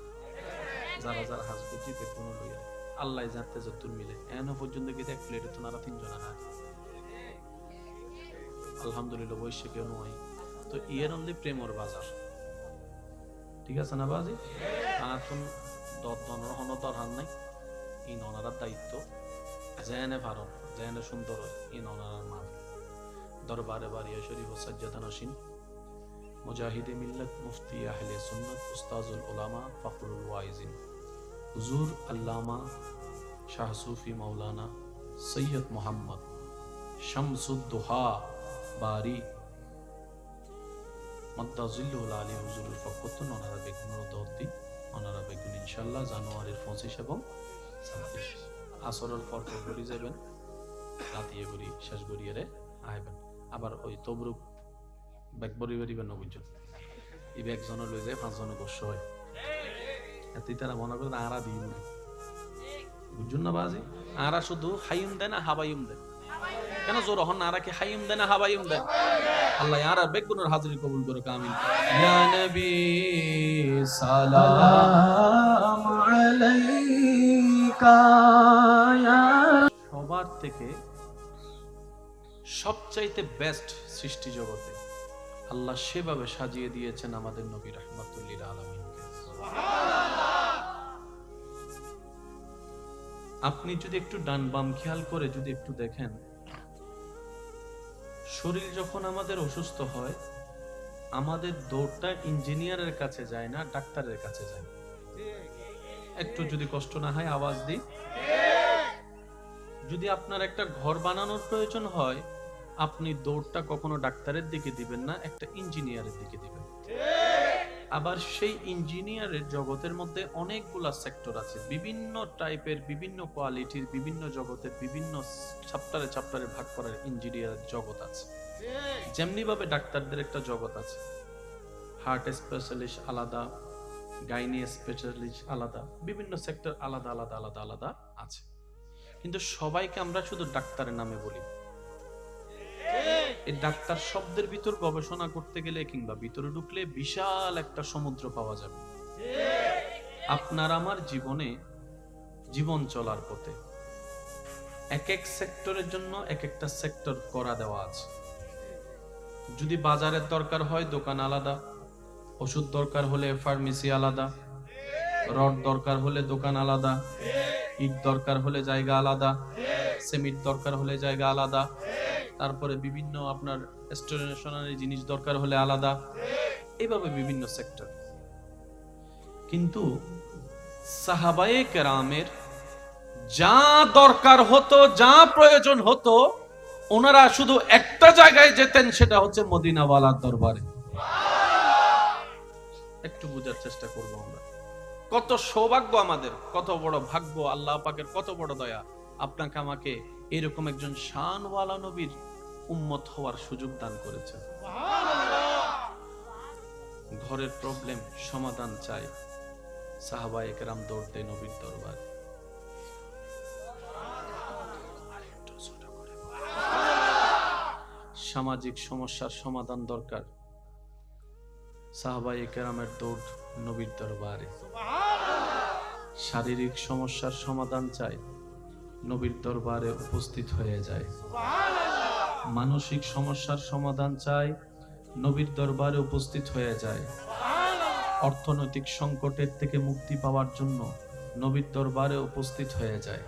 যারা যারা হাজ করছি বেগুন লইয়া আল্লাহ জানতে যতুর মিলে এখনো পর্যন্ত গিয়ে এক প্লেটে তো নারা 3 জনা হয় আলহামদুলিল্লাহ বৈশ্য কেউ নয় তো ইয়ের অনলি প্রেমর বাজার ঠিক আছে না বাজি আর তুমি দনের হন দরহান নাই ই ননারার দায়িত্ব জেনে ভারত জেনে সুন্দর ই ননারার মাফ দরবারে বারিয়া শরীফ ও সাজ্জাদা নসীন মুজাহিদে মিল্লাত মুফতি আহলে সুন্নাত উস্তাজুল উলামা ফখরুল ওয়াইজিন হুজুর আল্লামা শাহ সুফি মাওলানা সৈয়দ মোহাম্মদ শামসুদ্দোহা বারি মদ্দাজিল্লুল আলী হুজুরের পক্ষতন ওনারা বেগুনের দৌতি ওনারা বেগুন ইনশাল্লাহ জানুয়ারির 25 এবং 26 আসরের পর বলি যাবেন রাতিয়ে বলি শেষ গড়িয়ে আইবেন আবার ওই তবরুক ব্যাগ বরি বেরিবেন না বুঝছেন এই ব্যাগ জন লই যায় 5 জন গোস্ব হয় এতে তারা মনে করেন আরা দিই বুঝুন না বাজি আরা শুধু হাইম দেয় না হাবাইম দেয় কেন জোর হন আরা কি হাইম দেয় না হাবাইম দেয় আল্লাহ আরা বেগুনের হাজিরি কবুল করে কামিল ইয়া নবী সালাম আলাইকা ইয়া সবার থেকে সবচাইতে বেস্ট সৃষ্টি জগতে আল্লাহ সেভাবে সাজিয়ে দিয়েছেন আমাদের নবী রাহমাতুল লিল আলামিনকে আপনি যদি একটু ডান বাম খেয়াল করে যদি একটু দেখেন শরীর যখন আমাদের অসুস্থ হয় আমাদের দৌড়টা ইঞ্জিনিয়ারের কাছে যায় না ডাক্তারের কাছে যায় একটু যদি কষ্ট না হয় আওয়াজ দিই যদি আপনার একটা ঘর বানানোর প্রয়োজন হয় আপনি দৌড়টা কখনো ডাক্তারের দিকে দিবেন না একটা ইঞ্জিনিয়ারের দিকে দিবেন আবার সেই ইঞ্জিনিয়ারের জগতের মধ্যে অনেকগুলা সেক্টর আছে বিভিন্ন টাইপের বিভিন্ন কোয়ালিটির বিভিন্ন জগতের বিভিন্ন চ্যাপ্টারে ভাগ করার ইঞ্জিনিয়ারের জগৎ আছে যেমনি ভাবে ডাক্তারদের একটা জগৎ আছে হার্ট স্পেশালিস্ট আলাদা গাইনি স্পেশালিস্ট আলাদা বিভিন্ন সেক্টর আলাদা আলাদা আলাদা আলাদা আছে কিন্তু সবাইকে আমরা শুধু ডাক্তারের নামে বলি এই ডাক্তার শব্দের ভিতর গবেষণা করতে গেলে কিংবা ভিতরে ঢুকলে বিশাল একটা সমুদ্র পাওয়া যাবে আপনার আমার জীবনে জীবন চলার পথে এক এক সেক্টরের জন্য এক একটা সেক্টর করা দেওয়া আছে যদি বাজারের দরকার হয় দোকান আলাদা ওষুধ দরকার হলে ফার্মেসি আলাদা রড দরকার হলে দোকান আলাদা ইট দরকার হলে জায়গা আলাদা সিমেন্ট দরকার হলে জায়গা আলাদা তারপরে বিভিন্ন আপনার স্টেশনারি জিনিস দরকার হলে আলাদা এইভাবে বিভিন্ন সেক্টর কিন্তু সাহাবায়ে কেরামের যা দরকার হতো যা প্রয়োজন হতো ওনারা শুধু একটা জায়গায় যেতেন সেটা হচ্ছে মদিনাওয়ালার দরবারে একটু বোঝার চেষ্টা করব আমরা কত সৌভাগ্য আমাদের কত বড় ভাগ্য আল্লাহ পাকের কত বড় দয়া আপনাকে আমাকে এরকম একজন শানওয়ালা নবীর উম্মত হওয়ার সুযোগ দান করেছে ঘরের প্রবলেম সমাধান চাই সাহাবায়ে কেরাম দৌড় দেয় নবীর দরবার সামাজিক সমস্যার সমাধান দরকার সাহাবায়ে কেরামের দৌড় নবীর দরবারে শারীরিক সমস্যার সমাধান চাই নবীর দরবারে উপস্থিত হয়ে যায় মানসিক সমস্যার সমাধান চাই নবীর দরবারে উপস্থিত হয়ে যায় অর্থনৈতিক সংকটের থেকে মুক্তি পাওয়ার জন্য নবীর দরবারে উপস্থিত হয়ে যায়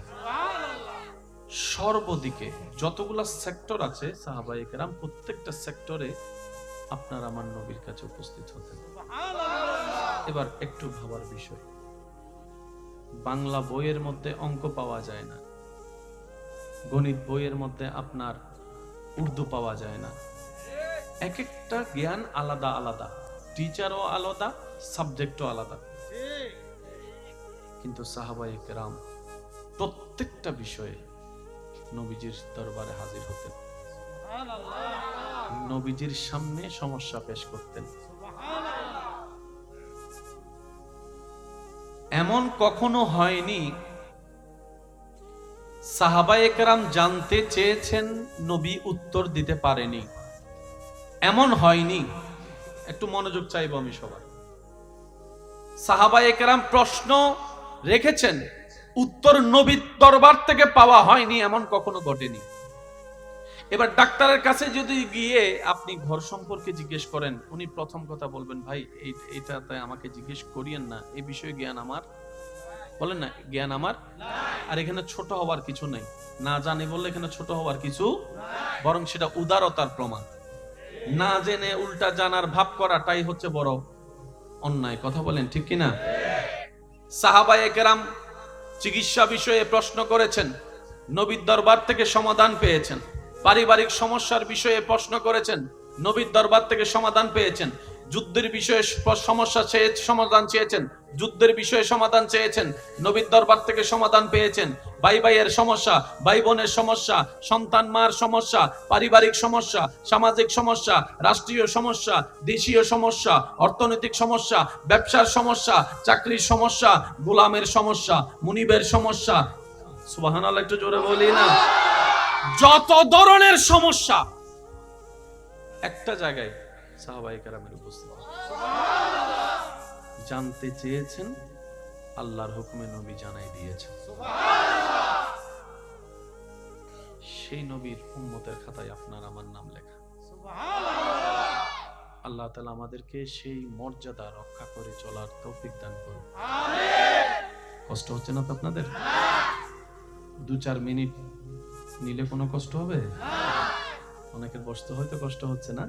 সর্বদিকে যতগুলা সেক্টর আছে সাহাবায়ে কেরাম প্রত্যেকটা সেক্টরে আপনার আমার নবীর কাছে উপস্থিত হতেন এবার একটু ভাবার বিষয় বাংলা বইয়ের মধ্যে অঙ্ক পাওয়া যায় না, গণিত বইয়ের মধ্যে আপনার উর্দু পাওয়া যায় না। এক একটা জ্ঞান আলাদা আলাদা, টিচারও আলাদা, সাবজেক্টও আলাদা। কিন্তু সাহাবায়ে কেরাম প্রত্যেকটা বিষয়ে নবীজির দরবারে হাজির হতেন, নবীজির সামনে সমস্যা পেশ করতেন। এমন কখনো হয়নি সাহাবায়ে কেরাম জানতে চেয়েছেন, নবী উত্তর দিতে পারেনি, এমন হয়নি। একটু মনোযোগ চাইবো আমি সবার। সাহাবায়ে কেরাম প্রশ্ন রেখেছেন, উত্তর নবীর দরবার থেকে পাওয়া হয়নি, এমন কখনো ঘটেনি। এবার ডাক্তারের কাছে যদি গিয়ে আপনি ঘর সম্পর্কে জিজ্ঞেস করেন, উনি প্রথম কথা বলবেন, ভাই এইটাতে আমাকে জিজ্ঞেস করিয়েন না, এই বিষয়ে জ্ঞান আমার, বলেন না, জ্ঞান আমার। আর এখানে ছোট হওয়ার কিছু নেই, না জানি বললে এখানে ছোট হওয়ার কিছু, বরং সেটা উদারতার প্রমাণ। না জেনে উল্টা জানার ভাব করাটাই হচ্ছে বড় অন্যায়। কথা বলেন ঠিক কিনা? সাহাবায়ে কেরাম চিকিৎসা বিষয়ে প্রশ্ন করেছেন, নবীর দরবার থেকে সমাধান পেয়েছেন। পারিবারিক সমস্যার বিষয়ে প্রশ্ন করেছেন, নবীর দরবার থেকে সমাধান পেয়েছেন। যুদ্ধের বিষয়ে সমস্যা সমাধান চেয়েছেন, যুদ্ধের বিষয়ে সমাধান চেয়েছেন, নবীর দরবার থেকে সমাধান পেয়েছেন। ভাই ভাইয়ের সমস্যা, ভাই বোনের সমস্যা, সন্তান মার সমস্যা, পারিবারিক সমস্যা, সামাজিক সমস্যা, রাষ্ট্রীয় সমস্যা, দেশীয় সমস্যা, অর্থনৈতিক সমস্যা, ব্যবসার সমস্যা, চাকরির সমস্যা, গোলামের সমস্যা, মুনিবের সমস্যা, সুবহানাল্লাহ একটু জোরে বলি না, যত ধরনের সমস্যা একটা জায়গায় সাহাবায়ে কেরামের উপস্থিত জানতে চেয়েছেন, আল্লাহর হুকুমে নবী জানাই দিয়েছেন। সেই নবীর উম্মতের খাতায় আপনার আমার নাম লেখা। আল্লাহ তাআলা আমাদেরকে সেই মর্যাদা রক্ষা করে চলার তৌফিক দান করুন। কষ্ট হচ্ছে না তো আপনাদের? 2-4 মিনিট নিলে কোনো কষ্ট হবে? অনেকের বসতে হয়তো কষ্ট হচ্ছে না।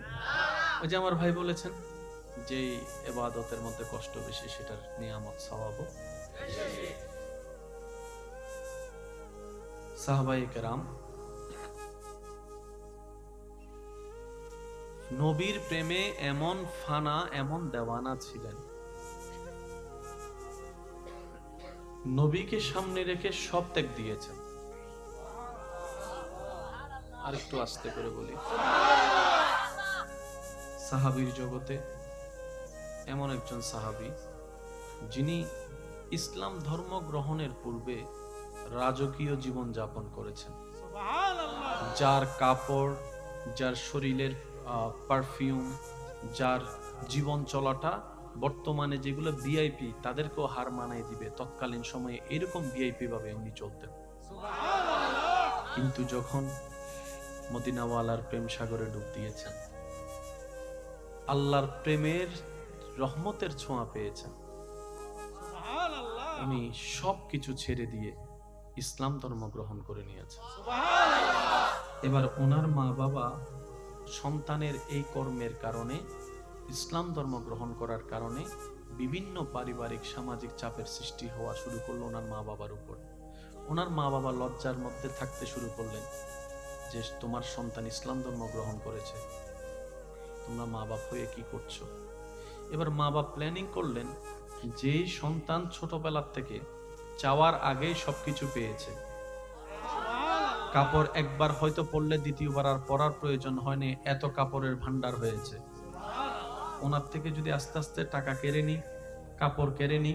ওই যে আমার ভাই বলেছেন যে ইবাদতের মধ্যে কষ্ট বেশি, সেটার নিয়ামত সওয়াবও। সাহাবায়ে কেরাম নবীর প্রেমে এমন ফানা, এমন দেওয়ানা ছিলেন, নবীকে সামনে রেখে সব ত্যাগ দিয়েছেন। আর একটু আস্তে করে বলি, সাহাবীর জগতে এমন একজন সাহাবী যিনি ইসলাম ধর্ম গ্রহণের পূর্বে রাজকীয় জীবন যাপন করেছেন, যার কাপড়, যার শরীরের পারফিউম, যার জীবন চলাটা বর্তমানে যেগুলো ভিআইপি তাদেরকেও হার মানায় দিবে, তৎকালীন সময়ে এরকম ভিআইপি ভাবে উনি চলতেন। কিন্তু যখন মদিনাওয়ালার প্রেম সাগরে ডুব দিয়েছেন, আল্লাহর প্রেমের রহমতের ছোঁয়া পেয়েছেন, উনি সবকিছু ছেড়ে দিয়ে ইসলাম ধর্ম গ্রহণ করে নিয়েছেন। এবার ওনার মা বাবা সন্তানের এই কর্মের কারণে, ইসলাম ধর্ম গ্রহণ করার কারণে বিভিন্ন পারিবারিক সামাজিক চাপের সৃষ্টি হওয়া শুরু করলো ওনার মা বাবার উপর। ওনার মা বাবা লজ্জার মধ্যে থাকতে শুরু করলেন যে তোমার সন্তান ইসলাম ধর্ম গ্রহণ করেছে, তোমরা মা বাপ হয়ে কি করছো? এবার মা বাপ প্ল্যানিং করলেন, যে সন্তান ছোটবেলার থেকে চাওয়ার আগেই সবকিছু পেয়েছে, কাপড় একবার হয়তো পরলে দ্বিতীয়বার আর পরার প্রয়োজন হয়নি, এত কাপড়ের ভান্ডার হয়েছে, ওনার থেকে যদি আস্তে আস্তে টাকা কেড়ে নি, কাপড় কেড়ে নি,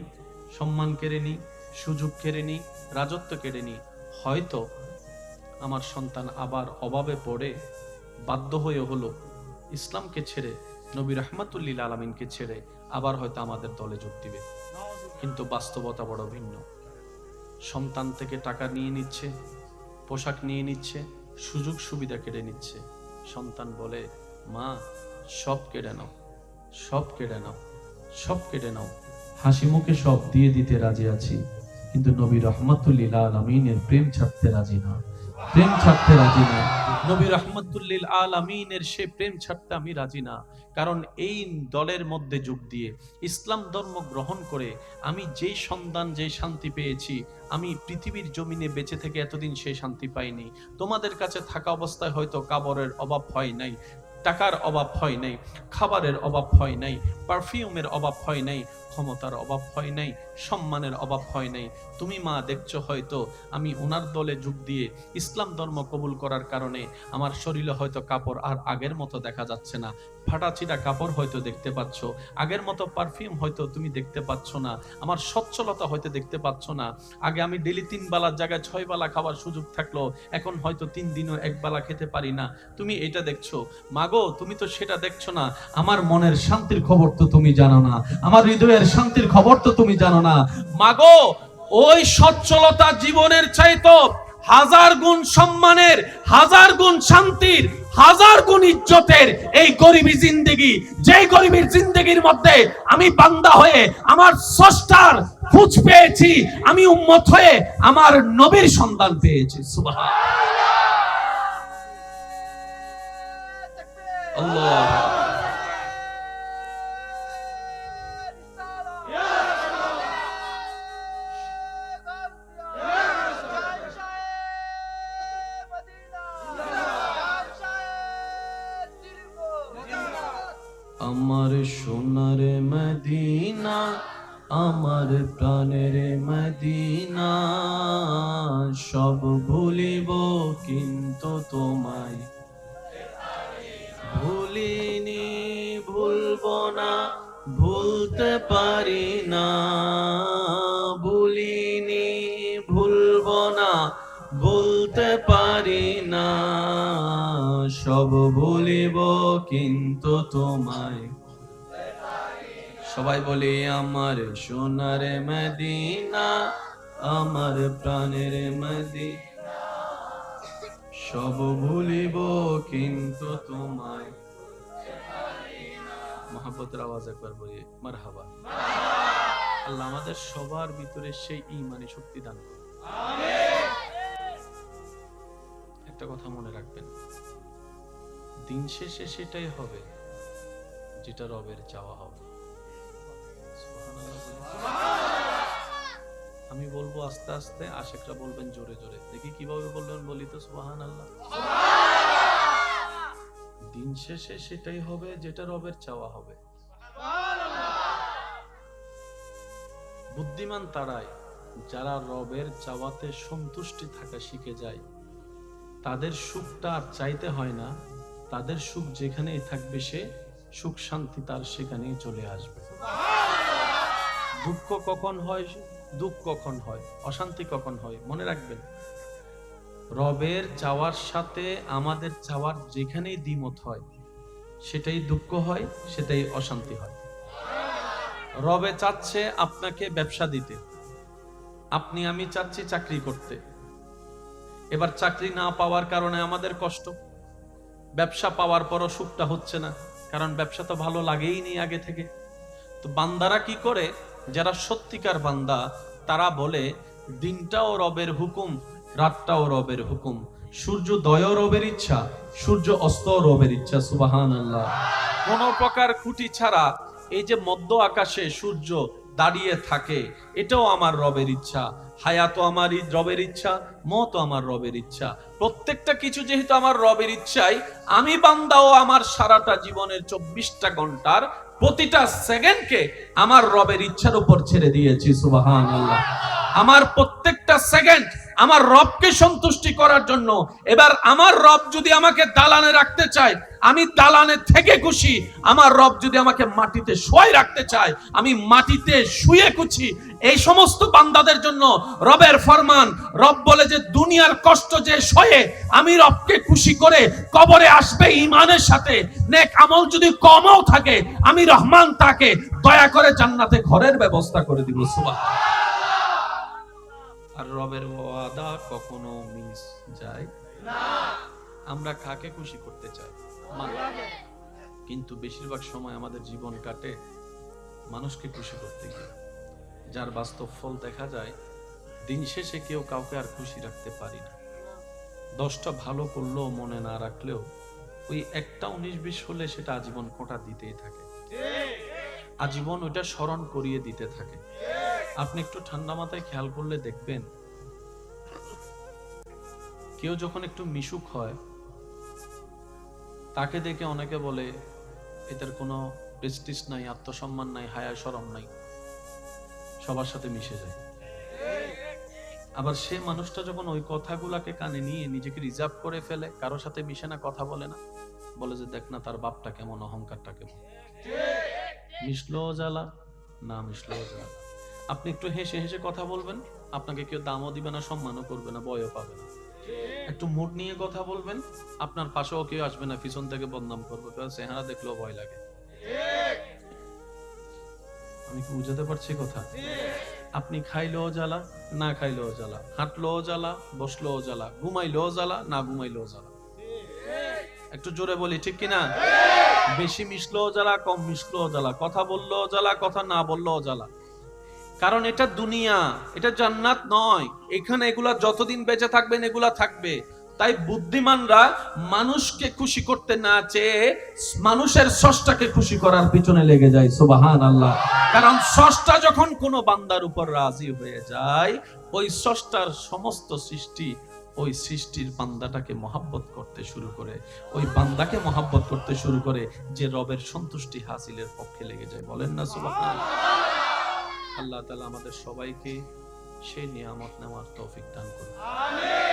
সম্মান কেড়ে নি, সুযোগ কেড়ে নি, রাজত্ব কেড়ে নি, হয়তো আমার সন্তান আবার অভাবে পড়ে বাধ্য হয়ে হলো ইসলামকে ছেড়ে, নবী রাহমাতুল লিল আলামিনকে ছেড়ে আবার হয়তো আমাদের দলে যোগ দিবে। কিন্তু বাস্তবতা বড় ভিন্ন। সন্তান থেকে টাকা নিয়ে নিচ্ছে, পোশাক নিয়ে নিচ্ছে, সুযোগ সুবিধা কেড়ে নিচ্ছে। সন্তান বলে, মা সব কেড়ে নাও, সব কেড়ে নাও, সব কেড়ে নাও, হাসি মুখে সব দিয়ে দিতে রাজি আছি, কিন্তু নবী রাহমাতুল লিল আলামিনের প্রেম ছাড়তে রাজি না। প্রেম ছাড়তে রাজি না। নবী রাহমাতুল লিল আলামিনের সে প্রেম ছাড়তে আমি রাজি না। কারণ এই দলের মধ্যে যোগ দিয়ে ইসলাম ধর্ম গ্রহণ করে আমি যেই সন্ধান যেই শান্তি পেয়েছি, আমি পৃথিবীর জমিনে বেঁচে থেকে এতদিন সেই শান্তি পাইনি। তোমাদের কাছে থাকা অবস্থায় হয়তো কাপড়ের অভাব হয় নাই, টাকার অভাব হয় নাই, খাবারের অভাব হয় নাই, পারফিউমের অভাব হয় নাই, ক্ষমতার অভাব হয় নাই, সম্মানের অভাব হয় নাই। তুমি মা দেখছো হয়তো আমি ওনার দলে যোগ দিয়ে ইসলাম ধর্ম কবুল করার কারণে আমার শরীরে হয়তো কাপড় আর আগের মতো দেখা যাচ্ছে না, ফাটাচিটা কাপড় হয়তো দেখতে পাচ্ছ, আগের মতো পারফিউম হয়তো তুমি দেখতে পাচ্ছ না, আমার সচ্ছলতা হয়তো দেখতে পাচ্ছ না। আগে আমি ডেলি 3 বেলার জায়গায় 6 বেলা খাবার সুযোগ থাকলো, এখন হয়তো 3 দিনও 1 বেলা খেতে পারি না। তুমি এটা দেখছো মাগো, তুমি তো সেটা দেখছো না। আমার মনের শান্তির খবর তো তুমি জানো না, আমার হৃদয়ের শান্তির খবর তো তুমি জানো না। মাগো, ওই সচ্ছলতা জীবনের চাইতো 1000 গুণ সম্মানের, 1000 গুণ শান্তির, 1000 গুণ ইজ্জতের এই গরিবী জিন্দেগি, যেই গরিবীর জিন্দেগির মধ্যে আমি বান্দা হয়ে আমার স্রষ্টার খোঁজ পেয়েছি, আমি উম্মত হয়ে আমার নবীর সন্ধান পেয়েছি। সুবহানাল্লাহ। আল্লাহ। আমার সোনার মদিনা, আমার প্রাণের মদিনা, সব ভুলিব কিন্তু তোমায় ভুলিনি, ভুলবো না, ভুলতে পারি না, ভুলিনি, ভুলবো না, ভুলতে পারি না, সব ভুলিব কিন্তু তোমায়। সবাই বলি আমার সোনার মদিনা, আমার প্রাণের মদিনা, সব ভুলিব কিন্তু তোমায়। মহব্বতের আওয়াজ একবার বলি মারহাবা। আল্লাহ আমাদের সবার ভিতরে সেই ঈমানি শক্তি দান করুন। একটা কথা মনে রাখবেন, দিন শেষে সেটাই হবে যেটা রবের চাওয়া হবে। আমি বলবো আস্তে আস্তে, আশেকরা বলবেন জোরে জোরে। দেখি কিভাবে বলবেন, বলি তো সুবহানাল্লাহ। দিন শেষে সেটাই হবে যেটা রবের চাওয়া হবে। বুদ্ধিমান তারাই যারা রবের চাওয়াতে সন্তুষ্টি থাকা শিখে যায়। তাদের সুখটা আর চাইতে হয় না, তাদের সুখ যেখানেই থাকবে সে সুখ শান্তি তার সেখানেই চলে আসবে। দুঃখ কখন হয়, দুঃখ কখন হয়, অশান্তি কখন হয়, মনে রাখবেন রবের চাওয়ার সাথে আমাদের চাওয়ার যেখানেই দ্বিমত হয় সেটাই দুঃখ হয়, সেটাই অশান্তি হয়। রবে চাচ্ছে আপনাকে ব্যবসা দিতে, আপনি আমি চাচ্ছি চাকরি করতে। এবার চাকরি না পাওয়ার কারণে আমাদের কষ্ট, ব্যবসা পাওয়ার পরও সুখটা হচ্ছে না, কারণ ব্যবসা তো ভালো লাগেই নি আগে থেকে। তো বান্দারা কি করে, যারা সত্যিকার বান্দা তারা বলে দিনটাও রবের হুকুম, রাতটাও রবের হুকুম, সূর্যোদয়ও রবের ইচ্ছা, সূর্য অস্তও রবের ইচ্ছা। সুবহানাল্লাহ। কোন প্রকার খুঁটি ছাড়া এই যে মধ্য আকাশে সূর্য দাঁড়িয়ে থাকে, এটাও আমার রবের ইচ্ছা। হায়াতও আমার রবের ইচ্ছা, মওতও আমার রবের ইচ্ছা। প্রত্যেকটা কিছু যেহেতু আমার রবের ইচ্ছাই, আমি বান্দাও আমার সারাটা জীবনের 24টা ঘন্টার প্রতিটা সেকেন্ডকে আমার রবের ইচ্ছার উপর ছেড়ে দিয়েছি। সুবহানাল্লাহ। আমার প্রত্যেকটা সেকেন্ড আমার রবকে সন্তুষ্টি করার জন্য। এবার আমার রব যদি আমাকে দালানে রাখতে চায়, আমি দালানে থেকে খুশি। আমার রব যদি আমাকে মাটিতে শুয়ে রাখতে চায়, আমি মাটিতে শুয়ে খুশি। এই সমস্ত বান্দাদের জন্য রবের ফরমান, রব বলে যে দুনিয়ার কষ্ট যে সয়ে আমি রবকে খুশি করে কবরে আসবে ঈমানের সাথে। নেক আমল যদি কমও থাকে, আমি রহমান তাকে দয়া করে জান্নাতে ঘরের ব্যবস্থা করে দিব। সুবহানাল্লাহ। আর রবের ওয়াদা কখনো মিস যায় না। আমরা কাকে খুশি করতে চাই? কিন্তু বেশিরভাগ সময় আমাদের জীবন কাটে মানুষকে খুশি করতে গিয়ে, যার বাস্তব ফল দেখা যায় দিন শেষে কেউ কাউকে আর খুশি রাখতে পারি না। 10টা ভালো করলেও মনে না রাখলেও ওই একটা 19-20 হলে সেটা আজীবন খোঁটা দিতেই থাকে, আজীবন ওইটা স্মরণ করিয়ে দিতে থাকে। আপনি একটু ঠান্ডা মাথায় খেয়াল করলে দেখবেন, কেউ যখন একটু মিশুক হয় তাকে দেখে অনেকে বলে এদের কোনো প্রেস্টিজ নাই, আত্মসম্মান নাই, হায়া শরম নাই, সবার সাথে মিশে যায়। আবার সে মানুষটা যখন ওই কথাগুলাকে কানে নিয়ে নিজেকে রিজার্ভ করে ফেলে, কারোর সাথে মিশে না, কথা বলে না, বলে যে দেখ না তার বাপটা কেমন, অহংকারটা কেমন, মিশলো জ্বালা, না মিশলো জ্বালা। আপনি একটু হেসে হেসে কথা বলবেন, আপনাকে কেউ দামও দিবে না, সম্মানও করবে না, ভয়ও পাবে না। একটু মুড নিয়ে কথা বলবেন, আপনার পাশেও কেউ আসবে না, পিছন থেকে বদনাম করবে, চেহারা দেখলেও ভয় লাগে। আমি কি বুঝাতে পারছি কথা? আপনি খাইলেও জ্বালা, না খাইলেও জ্বালা, হাঁটলেও জ্বালা, বসলেও জ্বালা, ঘুমাইলেও জ্বালা, না ঘুমাইলেও জ্বালা। একটু জোরে বলি ঠিক কিনা? বেশি মিশলেও জ্বালা, কম মিশলেও জ্বালা, কথা বললেও জ্বালা, কথা না বললেও জ্বালা। কারণ এটা দুনিয়া, এটা জান্নাত নয়। এখানে এগুলা যতদিন বেঁচে থাকবেন এগুলা থাকবে। তাই বুদ্ধিমানরা মানুষকে খুশি করতে না চেয়ে মানুষের স্রষ্টাকে খুশি করার পিছনে লেগে যায়। সুবহানাল্লাহ। কারণ স্রষ্টা যখন কোনো বান্দার উপর রাজি হয়ে যায়, ওই স্রষ্টার সমস্ত সৃষ্টি ওই সৃষ্টির বান্দাটাকে মহাব্বত করতে শুরু করে, ওই বান্দাকে মহাব্বত করতে শুরু করে, যে রবের সন্তুষ্টি হাসিলের পক্ষে লেগে যায়। বলেন না সুবহানাল্লাহ। আল্লাহ তাআলা আমাদের সবাইকে সেই নিয়ামত নেওয়ার তৌফিক দান করুন। আমিন।